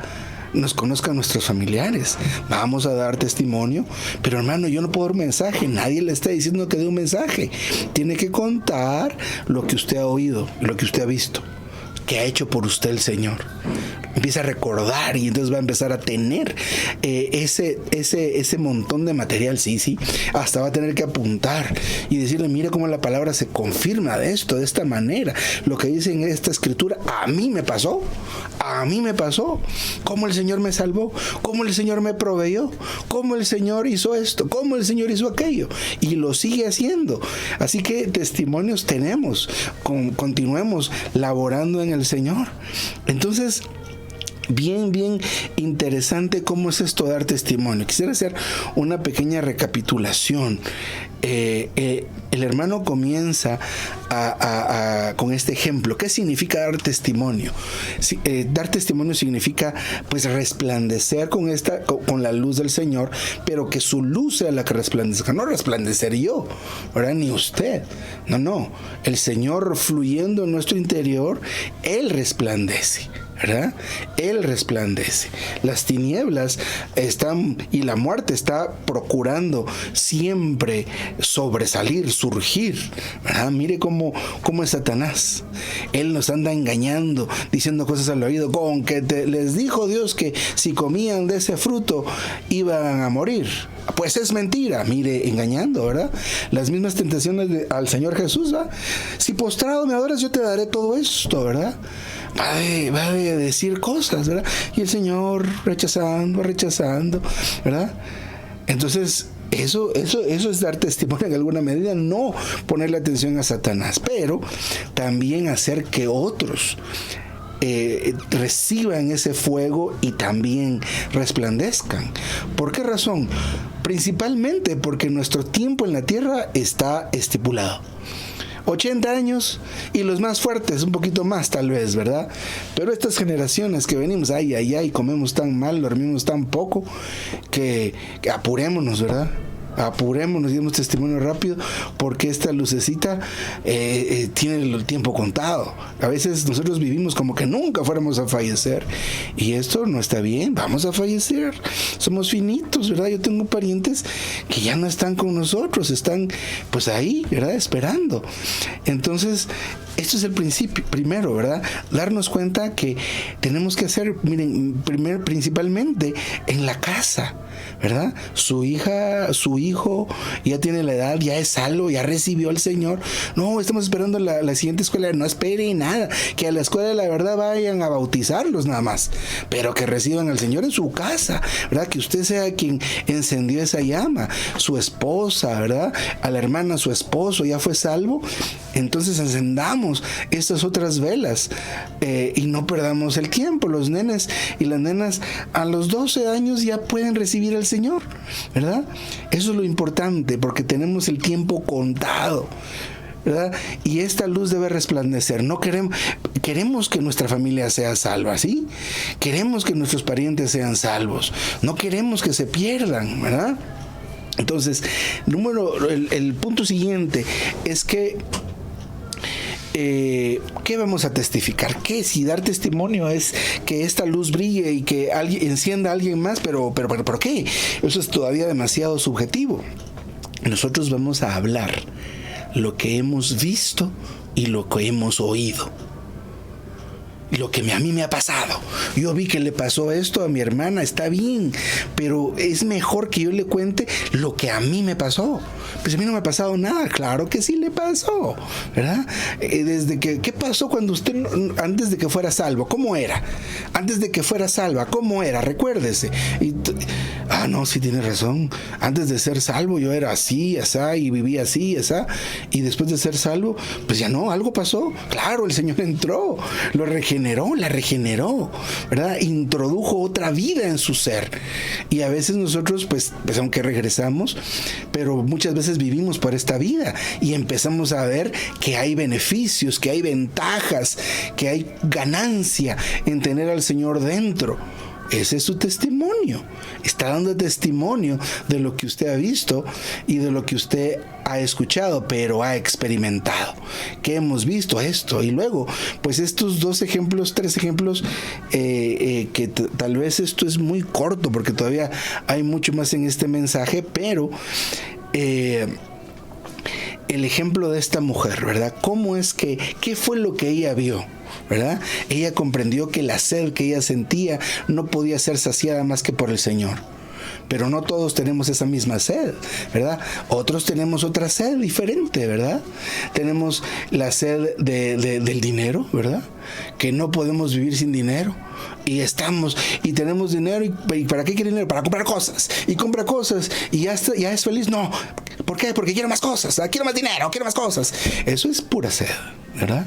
nuestros familiares. Vamos a dar testimonio, pero hermano, yo no puedo dar un mensaje, nadie le está diciendo que dé un mensaje. Tiene que contar lo que usted ha oído, lo que usted ha visto, que ha hecho por usted el Señor. Empieza a recordar y entonces va a empezar a tener ese montón de material, sí, hasta va a tener que apuntar y decirle, mira cómo la palabra se confirma de esta manera, lo que dice en esta escritura, a mí me pasó, cómo el Señor me salvó, cómo el Señor me proveyó, cómo el Señor hizo esto, cómo el Señor hizo aquello, y lo sigue haciendo. Así que testimonios tenemos, continuemos laborando en el Señor. Entonces, bien interesante cómo es esto de dar testimonio. Quisiera hacer una pequeña recapitulación. El hermano comienza con este ejemplo. ¿Qué significa dar testimonio? Dar testimonio significa pues resplandecer con la luz del Señor, pero que su luz sea la que resplandezca. No resplandecer yo, ¿verdad? Ni usted. No. El Señor fluyendo en nuestro interior, Él resplandece, ¿verdad? Él resplandece. Las tinieblas están y la muerte está procurando siempre sobresalir, surgir, ¿verdad? Mire cómo es Satanás. Él nos anda engañando, diciendo cosas al oído, con que les dijo Dios que si comían de ese fruto iban a morir. Pues es mentira, mire, engañando, ¿verdad? Las mismas tentaciones al Señor Jesús, ¿verdad? Si postrado me adoras, yo te daré todo esto, ¿verdad? Va a decir cosas, ¿verdad? Y el Señor rechazando, ¿verdad? Entonces, eso es dar testimonio en alguna medida, no ponerle atención a Satanás, pero también hacer que otros reciban ese fuego y también resplandezcan. ¿Por qué razón? Principalmente porque nuestro tiempo en la tierra está estipulado. 80 años y los más fuertes un poquito más tal vez, ¿verdad? Pero estas generaciones que venimos, comemos tan mal, dormimos tan poco, que apurémonos, ¿verdad? Apurémonos y demos testimonio rápido, porque esta lucecita tiene el tiempo contado. A veces nosotros vivimos como que nunca fuéramos a fallecer, y esto no está bien. Vamos a fallecer, somos finitos, ¿verdad? Yo tengo parientes que ya no están con nosotros, están pues ahí, ¿verdad? Esperando. Entonces, esto es el principio, primero, ¿verdad? Darnos cuenta que tenemos que hacer, miren, principalmente en la casa, ¿verdad? Su hijo ya tiene la edad, ya es salvo, ya recibió al Señor. No, estamos esperando la siguiente escuela. No espere nada, que a la escuela de la verdad vayan a bautizarlos nada más, pero que reciban al Señor en su casa, ¿verdad? Que usted sea quien encendió esa llama. Su esposa, ¿verdad? A la hermana, su esposo ya fue salvo. Entonces encendamos estas otras velas y no perdamos el tiempo. Los nenes y las nenas a los 12 años ya pueden recibir al Señor, ¿verdad? Eso es lo importante, porque tenemos el tiempo contado, ¿verdad? Y esta luz debe resplandecer. No queremos que nuestra familia sea salva, ¿sí? Queremos que nuestros parientes sean salvos. No queremos que se pierdan, ¿verdad? Entonces, el punto siguiente es que ¿qué vamos a testificar? ¿Qué? Si dar testimonio es que esta luz brille y que encienda a alguien más, pero ¿qué? Eso es todavía demasiado subjetivo. Nosotros vamos a hablar lo que hemos visto y lo que hemos oído. Lo que a mí me ha pasado. Yo vi que le pasó esto a mi hermana, está bien, pero es mejor que yo le cuente lo que a mí me pasó. Pues a mí no me ha pasado nada. Claro que sí le pasó, ¿verdad? ¿Qué pasó cuando usted, antes de que fuera salvo? ¿Cómo era? Antes de que fuera salva, ¿cómo era? Recuérdese. No, sí tiene razón. Antes de ser salvo yo era así, asá, y vivía así, asá. Y después de ser salvo, pues ya no, algo pasó. Claro, el Señor entró, lo la regeneró, ¿verdad? Introdujo otra vida en su ser. Y a veces nosotros, pues aunque regresamos, pero muchas veces vivimos por esta vida y empezamos a ver que hay beneficios, que hay ventajas, que hay ganancia en tener al Señor dentro. Ese es su testimonio. Está dando testimonio de lo que usted ha visto y de lo que usted ha escuchado, pero ha experimentado. ¿Qué hemos visto? Esto. Y luego, pues estos 3 ejemplos, que tal vez esto es muy corto porque todavía hay mucho más en este mensaje, pero el ejemplo de esta mujer, ¿verdad? ¿Qué fue lo que ella vio? ¿Verdad? Ella comprendió que la sed que ella sentía no podía ser saciada más que por el Señor. Pero no todos tenemos esa misma sed, ¿verdad? Otros tenemos otra sed diferente, ¿verdad? Tenemos la sed del dinero, ¿verdad? Que no podemos vivir sin dinero. Y tenemos dinero, ¿y para qué quiere dinero? Para comprar cosas. Y compra cosas y ya es feliz. No. ¿Por qué? Porque quiero más cosas. Quiero más dinero, quiero más cosas. Eso es pura sed, ¿verdad?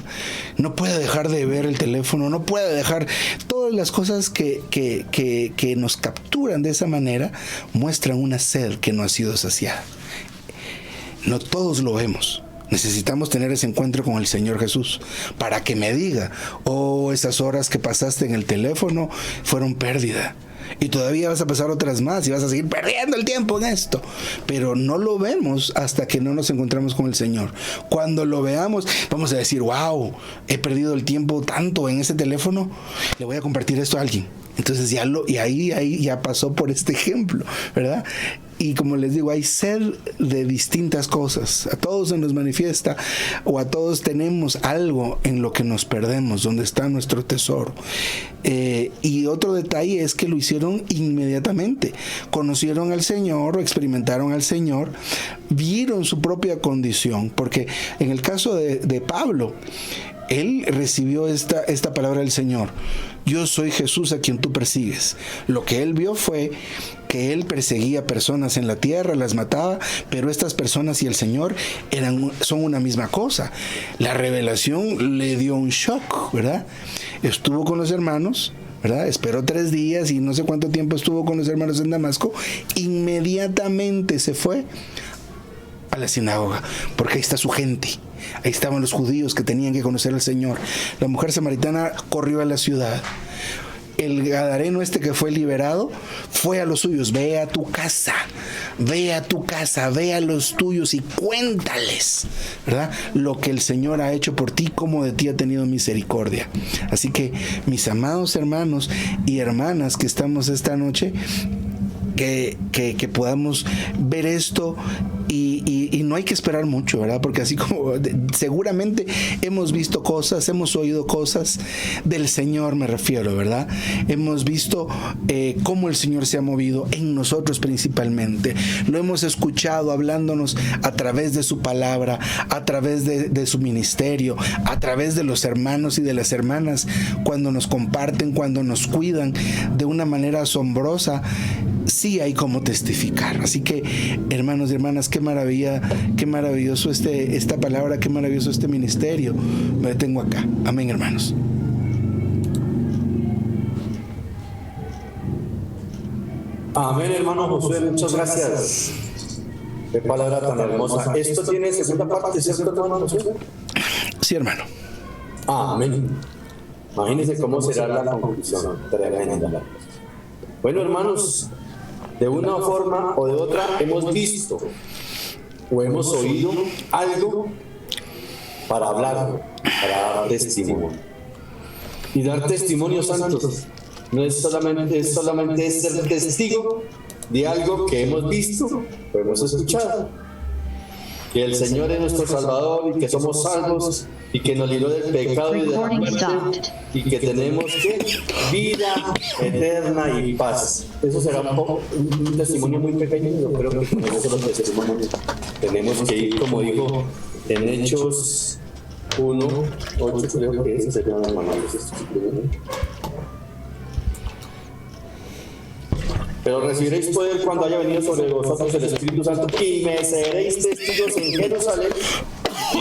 No puede dejar de ver el teléfono, no puede dejar todas las cosas que nos capturan de esa manera, muestran una sed que no ha sido saciada. No todos lo vemos. Necesitamos tener ese encuentro con el Señor Jesús para que me diga, oh, esas horas que pasaste en el teléfono fueron pérdida. Y todavía vas a pasar otras más y vas a seguir perdiendo el tiempo en esto. Pero no lo vemos hasta que no nos encontramos con el Señor. Cuando lo veamos, vamos a decir, wow, he perdido el tiempo tanto en ese teléfono, le voy a compartir esto a alguien. Entonces ahí ya pasó por este ejemplo, ¿verdad? Y como les digo, hay sed de distintas cosas. A todos se nos manifiesta, o a todos tenemos algo en lo que nos perdemos, donde está nuestro tesoro. Y otro detalle es que lo hicieron inmediatamente. Conocieron al Señor, o experimentaron al Señor, vieron su propia condición. Porque en el caso de Pablo, él recibió esta palabra del Señor: yo soy Jesús a quien tú persigues. Lo que él vio fue que él perseguía personas en la tierra, las mataba, pero estas personas y el Señor son una misma cosa. La revelación le dio un shock, ¿verdad? Estuvo con los hermanos, ¿verdad? Esperó 3 días y no sé cuánto tiempo estuvo con los hermanos en Damasco. Inmediatamente se fue a la sinagoga, porque ahí está su gente. Ahí estaban los judíos que tenían que conocer al Señor. La mujer samaritana corrió a la ciudad. El gadareno que fue liberado fue a los suyos: ve a tu casa, ve a los tuyos y cuéntales, ¿verdad?, lo que el Señor ha hecho por ti, cómo de ti ha tenido misericordia. Así que, mis amados hermanos y hermanas que estamos esta noche, que podamos ver esto y no hay que esperar mucho, ¿verdad? Porque así como seguramente hemos visto cosas, hemos oído cosas del Señor, me refiero, ¿verdad? Hemos visto cómo el Señor se ha movido en nosotros principalmente. Lo hemos escuchado hablándonos a través de su palabra, a través de su ministerio, a través de los hermanos y de las hermanas, cuando nos comparten, cuando nos cuidan de una manera asombrosa. Sí hay como testificar. Así que, hermanos y hermanas, qué maravilla, qué maravilloso esta palabra, qué maravilloso este ministerio. Me detengo acá. Amén, hermanos. Amén, hermano Josué, muchas gracias. Qué palabra tan hermosa. Esto tiene segunda parte, ¿cierto, hermano Josué? Sí, hermano. Amén. Imagínense cómo será la conclusión. Tremenda. Bueno, hermanos, de una forma o de otra hemos visto o hemos oído algo para hablar, para dar testimonio. Y dar testimonio, santos, no es solamente ser testigo de algo que hemos visto o hemos escuchado. Que el Señor es nuestro Salvador y que somos salvos y que nos libró del pecado y de la muerte y que tenemos vida eterna y paz. Eso será un testimonio muy pequeño, yo creo que con eso los testimonios tenemos que ir, como dijo en Hechos 1:8, creo que eso sería una manera. Pero recibiréis poder cuando haya venido sobre vosotros el Espíritu Santo y me seréis testigos en Jerusalén,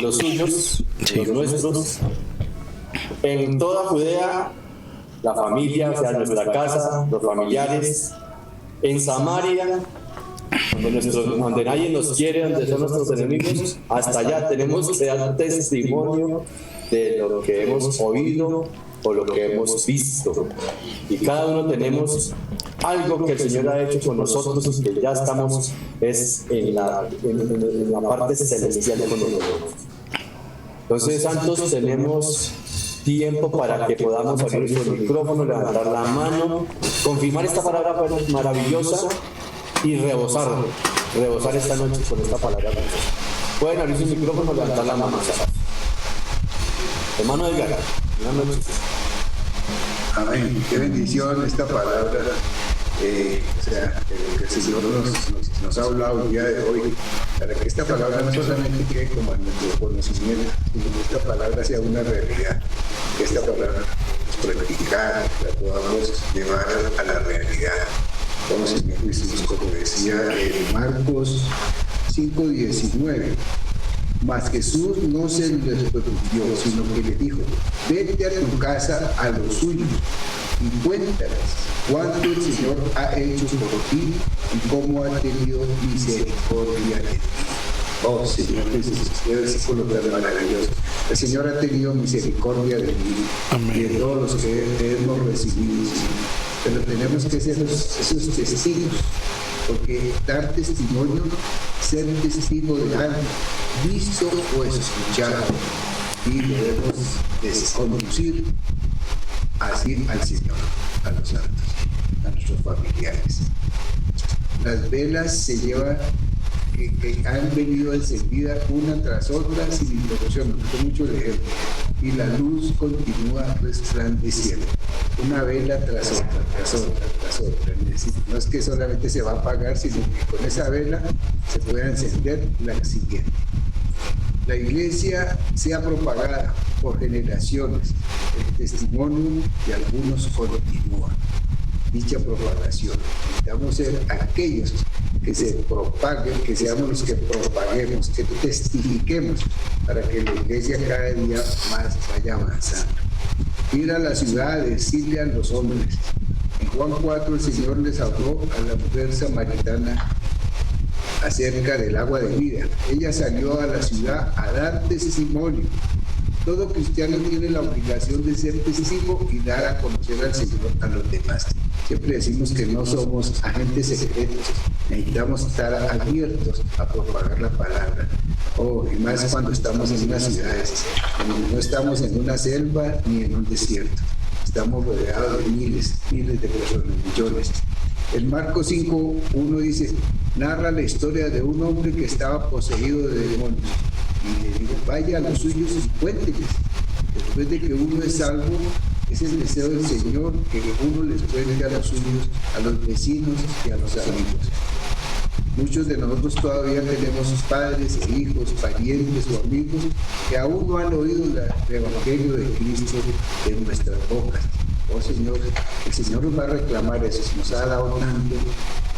los suyos, los nuestros, en toda Judea, la familia, o sea, nuestra casa, los familiares, en Samaria, donde nadie nos quiere, donde son nuestros enemigos, hasta allá tenemos que dar testimonio de lo que hemos oído o lo que hemos visto. Y cada uno tenemos algo que el Señor ha hecho con nosotros y que ya estamos en la parte celestial con nosotros. Entonces, santos, tenemos tiempo para que podamos abrir nuestro micrófono, levantar la mano, confirmar esta palabra maravillosa y rebosar esta noche con esta palabra maravillosa. Pueden abrir su micrófono, levantar la mano. Hermano Edgar, buenas noches. Amén. Qué bendición esta palabra. Que el Señor nos ha hablado el día de hoy, para que esta palabra no solamente quede como en nuestro conocimiento, sino que esta palabra sea una realidad, que esta palabra nos practicar, la podamos llevar a la realidad. Vamos a Señor Jesús, como decía en Marcos 5:19, Mas Jesús no se les reprendió, sino que le dijo: vete a tu casa a los suyos y cuéntales cuánto el Señor ha hecho por ti y cómo ha tenido misericordia de ti. Oh Señor Jesús, qué versículo tan maravilloso. El Señor ha tenido misericordia de mí. Amén. Y de todos los que hemos recibido, Señor. Pero tenemos que ser esos testigos, porque dar testimonio, ser testigo de algo visto o escuchado, y debemos conducir así al Señor, a los santos, a nuestros familiares. Las velas se llevan, que han venido encendidas una tras otra sin interrupción. Me gustó mucho el ejemplo. Y la luz continúa resplandeciendo, una vela tras otra, tras otra, tras otra. No es que solamente se va a apagar, sino que con esa vela se puede encender la siguiente. La iglesia sea propagada por generaciones. El testimonio de algunos continúa. Dicha propagación. Necesitamos ser aquellos que se propaguen, que seamos los que propaguemos, que testifiquemos para que la iglesia cada día más vaya avanzando. Ir a las ciudades, decirle a los hombres. En Juan 4 el Señor les habló a la mujer samaritana acerca del agua de vida. Ella salió a la ciudad a dar testimonio. Todo cristiano tiene la obligación de ser testigo y dar a conocer al Señor a los demás. Siempre decimos que no somos agentes secretos, necesitamos estar abiertos a propagar la palabra. Y más cuando estamos en unas ciudades, no estamos en una selva ni en un desierto. Estamos rodeados de miles de personas, millones. El Marcos 5:1 dice, narra la historia de un hombre que estaba poseído de demonios. Y le digo, vaya a los suyos y cuénteles. Después de que uno es salvo, es el deseo del Señor que uno les cuente a los suyos, a los vecinos y a los amigos. Muchos de nosotros todavía tenemos padres e hijos, parientes o amigos que aún no han oído el Evangelio de Cristo de nuestras bocas. Oh Señor, el Señor nos va a reclamar eso, nos ha dado tanto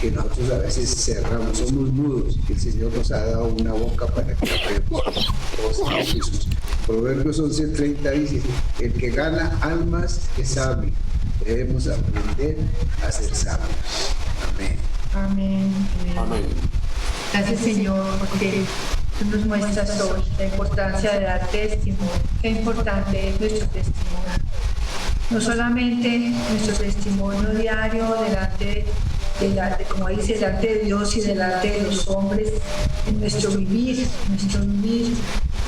que nosotros a veces cerramos, somos mudos, y el Señor nos ha dado una boca para que hablemos. Oh Señor Jesús. Proverbios 11:30 dice, el que gana almas es sabio. Debemos aprender a ser sabios. Amén. Amén. Amén. Gracias, Señor, porque tú nos muestras hoy la importancia de dar testimonio. Qué importante es nuestro testimonio. No solamente nuestro testimonio diario delante como dice, delante de Dios y delante de los hombres, en nuestro vivir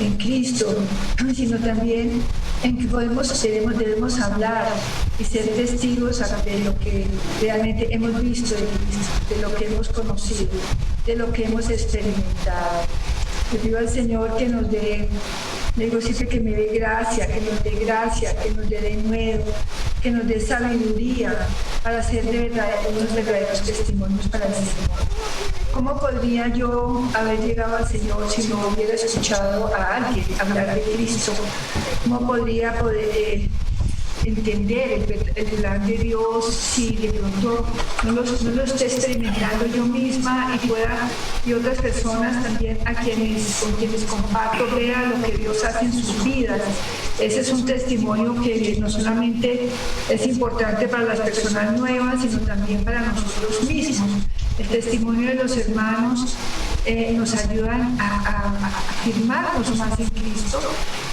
en Cristo, sino también en que debemos hablar y ser testigos de lo que realmente hemos visto de Cristo, de lo que hemos conocido, de lo que hemos experimentado. Le pido al Señor que nos dé, le digo siempre que me dé gracia, que nos dé de nuevo, que nos dé sabiduría para hacer unos verdaderos testimonios para el Señor. ¿Cómo podría yo haber llegado al Señor si no hubiera escuchado a alguien hablar de Cristo? ¿Cómo podría poder entender el plan de Dios si de pronto no lo esté experimentando yo misma y otras personas también con quienes comparto vean lo que Dios hace en sus vidas? Ese es un testimonio que no solamente es importante para las personas nuevas, sino también para nosotros mismos. El testimonio de los hermanos nos ayudan a afirmarnos más en Cristo,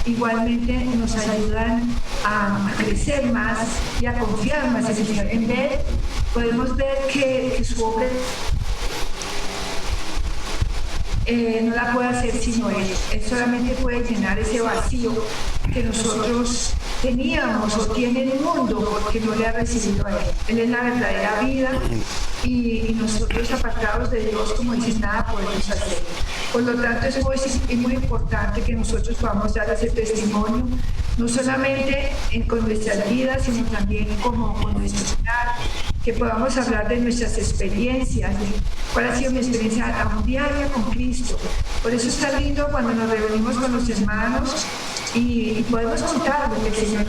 igualmente nos ayudan a crecer más y a confiar más en el Señor. Podemos ver que su obra no la puede hacer sino Él. Él solamente puede llenar ese vacío que nosotros teníamos o tiene el mundo porque no le ha recibido a Él. Él es la verdadera vida y nosotros apartados de Dios, como dice, nada podemos hacer. Por lo tanto, es muy importante que nosotros podamos dar ese testimonio, no solamente con nuestras vidas, sino también como con nuestro hogar, que podamos hablar de nuestras experiencias, de cuál ha sido mi experiencia a un diario con Cristo. Por eso está lindo cuando nos reunimos con los hermanos y podemos contar lo que el Señor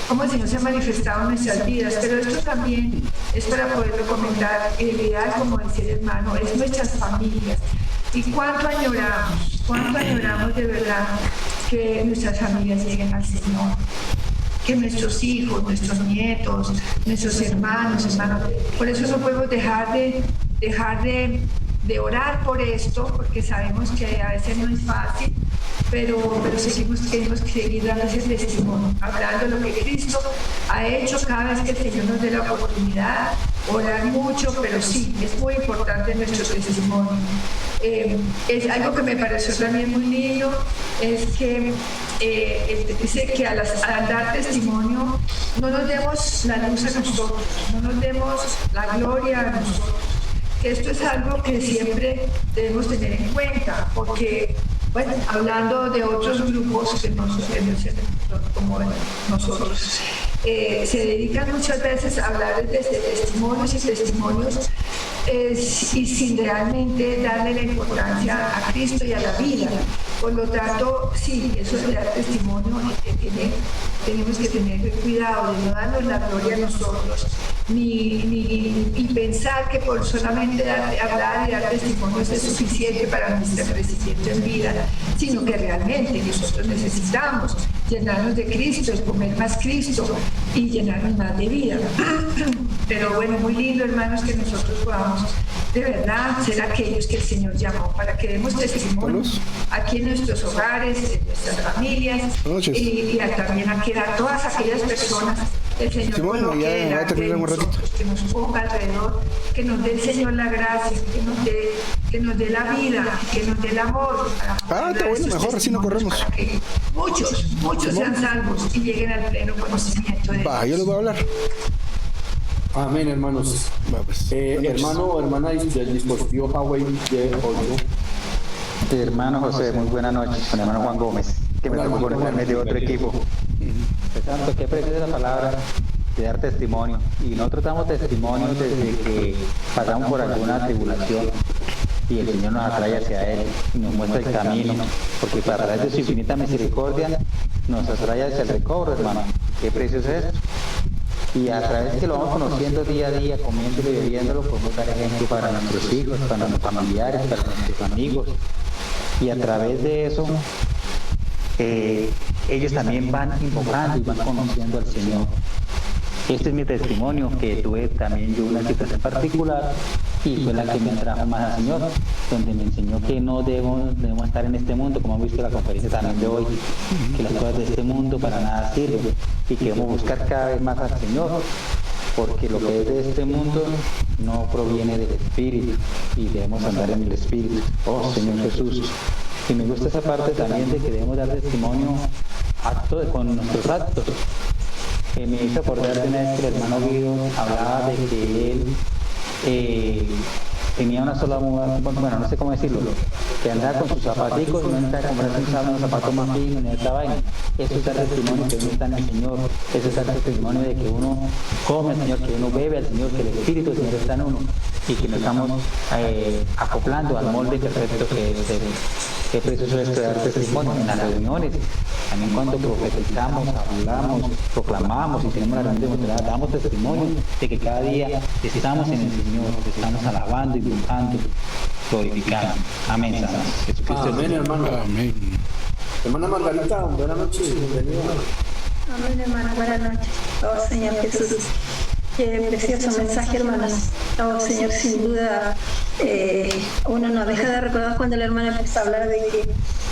cómo el Señor se ha manifestado en nuestras vidas, pero esto también es para poderlo comentar. El ideal, como decía el hermano, es nuestras familias. Y cuánto añoramos de verdad que nuestras familias lleguen al Señor, que nuestros hijos, nuestros nietos, nuestros hermanos. Por eso no podemos dejar de orar por esto, porque sabemos que a veces no es fácil, pero tenemos que seguir dando ese testimonio, hablando de lo que Cristo ha hecho cada vez que el Señor nos dé la oportunidad, orar mucho, pero sí, es muy importante nuestro testimonio. Es algo que me pareció también muy lindo, es que dice que al dar testimonio no nos demos la luz a nosotros, no nos demos la gloria a nosotros. Esto es algo que siempre debemos tener en cuenta, porque, bueno, hablando de otros grupos que no son como nosotros, se dedican muchas veces a hablar de testimonios y sin realmente darle la importancia a Cristo y a la vida. Por lo tanto, sí, eso de dar testimonio, tenemos que tener cuidado de no darnos la gloria a nosotros, ni pensar que por solamente hablar y dar testimonio es suficiente para nuestro crecimiento en vida, sino que realmente nosotros necesitamos llenarnos de Cristo, comer más Cristo y llenarnos más de vida. Pero bueno, muy lindo, hermanos, que nosotros podamos de verdad ser aquellos que el Señor llamó, para que demos testimonio aquí en nuestros hogares, en nuestras familias, y también a todas aquellas personas que el Señor coloque delante de nosotros, que nos ponga alrededor, que nos dé el Señor la gracia, que nos dé la vida, que nos dé el amor. Está bueno, mejor así no corremos. Para que muchos sean salvos y lleguen al pleno conocimiento de Dios. Yo les voy a hablar. Amén, hermanos. Hermano o hermana del dispositivo Huawei de 8. Hermano José, muy buenas noches. Con el hermano Juan Gómez, que me tocó conectarme de otro equipo. Por tanto, qué preciosa la palabra de dar testimonio. Y nosotros damos testimonio desde que pasamos por alguna tribulación y el Señor nos atrae hacia Él y nos muestra el camino, porque a través de su infinita misericordia nos atrae hacia el recobro, hermano. Qué precioso es esto. Y a través de que lo vamos conociendo día a día, comiéndolo y bebiéndolo, podemos dar ejemplo para nuestros hijos, para nuestros familiares, para nuestros amigos. Y a través de eso, ellos también van invocando y van conociendo al Señor. Este es mi testimonio, que tuve también yo una situación particular y fue la que me trajo más al Señor, donde me enseñó que no debemos estar en este mundo, como han visto en la conferencia también de hoy, que las cosas de este mundo para nada sirven y que debemos buscar cada vez más al Señor, porque lo que es de este mundo no proviene del Espíritu y debemos andar en el Espíritu. Oh Señor Jesús. Y me gusta esa parte también de que debemos dar testimonio con nuestros actos. Me hizo acordar de una vez que el hermano Guido hablaba de que él tenía una sola muda, bueno, no sé cómo decirlo, que andaba con sus zapaticos y no necesitaba comprarse unos zapatos más finos ni esta vaina. Eso es dar testimonio que uno está en el Señor, eso es dar testimonio de que uno come al Señor, que uno bebe al Señor, que el Espíritu del Señor está en uno y que nos estamos acoplando al molde perfecto que es Él. Qué precioso es dar testimonio en las reuniones, también cuando profetizamos, hablamos, proclamamos y tenemos la reunión demostrada, damos testimonio de que cada día estamos en el Señor, estamos alabando y buscando, glorificando. Amén. Amén, hermano. Amén. Hermana Margarita, buenas noches, bienvenida. Amén, hermano, buenas noches. Oh Señor Jesús, qué precioso mensaje, hermanos. Oh Señor, sin duda, uno no deja de recordar cuando el hermano empieza a hablar de que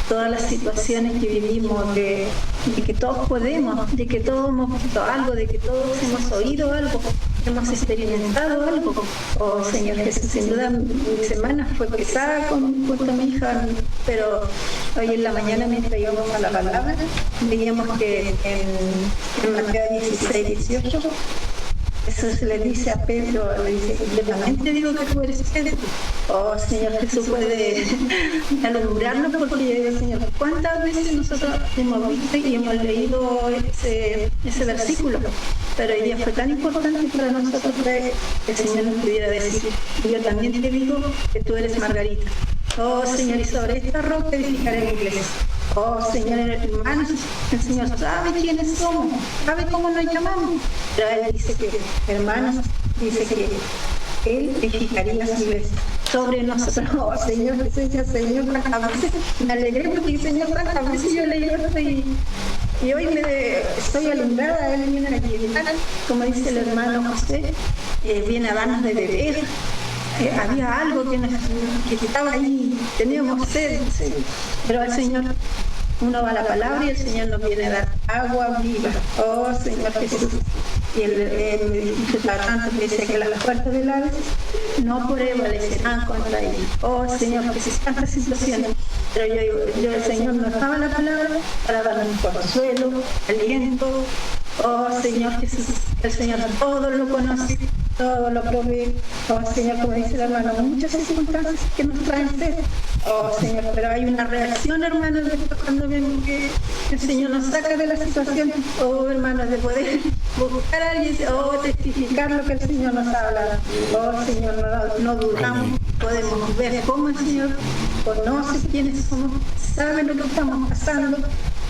todas las situaciones que vivimos, de que todos podemos, de que todos hemos visto algo, de que todos hemos oído algo, hemos experimentado algo. Oh Señor Jesús, sin duda mi semana fue pesada junto a mi hija, pero hoy en la mañana mientras íbamos a la palabra, veíamos que en Mateo 16-18, Jesús le dice a Pedro, le dice, claramente digo que tú eres Pedro. Oh Señor Jesús, puede alumbrarnos, porque yo digo, Señor, ¿cuántas veces nosotros hemos visto y hemos leído ese versículo? Pero hoy día fue tan importante para nosotros que el Señor nos pudiera decir, yo también te digo que tú eres Margarita. Oh Señor, y sobre esta roca edificaré mi iglesia. Oh Señor, hermanos, el Señor sabe quiénes somos, sabe cómo nos llamamos. Pero Él dice que, hermanos, dice que Él edificaría sobre nosotros. Oh Señor, Señor, a veces me alegré porque el Señor, a veces yo leí esto y hoy estoy alumbrada. Él viene a ayudar, como dice el hermano José, viene a darnos de beber. Había algo que estaba ahí, teníamos sed, pero al Señor uno va a la palabra y el Señor nos viene a dar agua viva. Oh Señor Jesús. Y el tratante dice que las puertas del Hades no prevalecerán contra él. Oh Señor Jesús, tantas situaciones. Pero yo el Señor nos daba la palabra para darnos consuelo, aliento. Oh Señor Jesús, el Señor todo lo conoce, todo lo provee. Oh Señor, como dice el hermano, muchas circunstancias que nos traen sed. Oh Señor, pero hay una reacción, hermanos, cuando vemos que el Señor nos saca de la situación. Oh hermanos, de poder buscar a alguien, testificar lo que el Señor nos habla. Oh Señor, no dudamos, podemos ver cómo el Señor conoce quiénes somos, sabe lo que estamos pasando.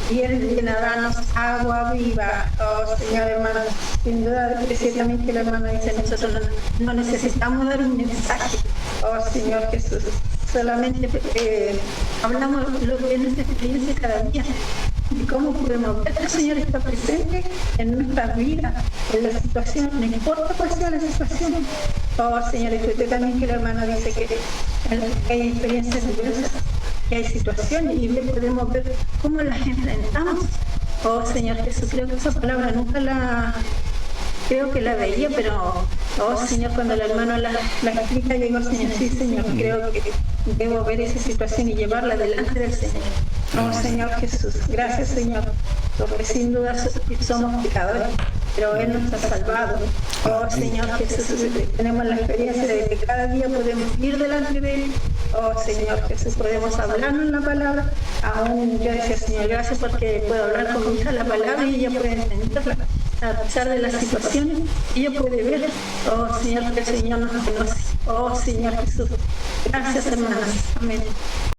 Y Él viene a darnos agua viva. Oh Señor, hermano, sin duda decía también que el hermano dice, nosotros no necesitamos dar un mensaje. Oh Señor Jesús, solamente hablamos lo que es nuestra experiencia cada día y cómo podemos ver que el Señor está presente en nuestras vidas, en la situación, no importa cuál sea la situación. Oh Señor, y usted también que el hermano dice que hay experiencias diversas, que hay situaciones y podemos ver cómo las enfrentamos. Oh Señor Jesús, creo que esa palabra nunca la veía, pero oh Señor, cuando el hermano la explica, yo digo, Señor, sí Señor, creo que debo ver esa situación y llevarla delante del Señor. Oh Señor Jesús, gracias Señor, porque sin duda somos pecadores, pero Él nos ha salvado. Oh Señor Jesús, tenemos la experiencia de que cada día podemos ir delante de Él. Oh Señor Jesús, podemos hablarnos la palabra. Aún yo decía, Señor, gracias porque puedo hablar con mi hija la palabra y ella puede entenderla a pesar de las situaciones, ella puede ver. Oh Señor, que el Señor nos conoce. Oh Señor Jesús, gracias hermanas, amén.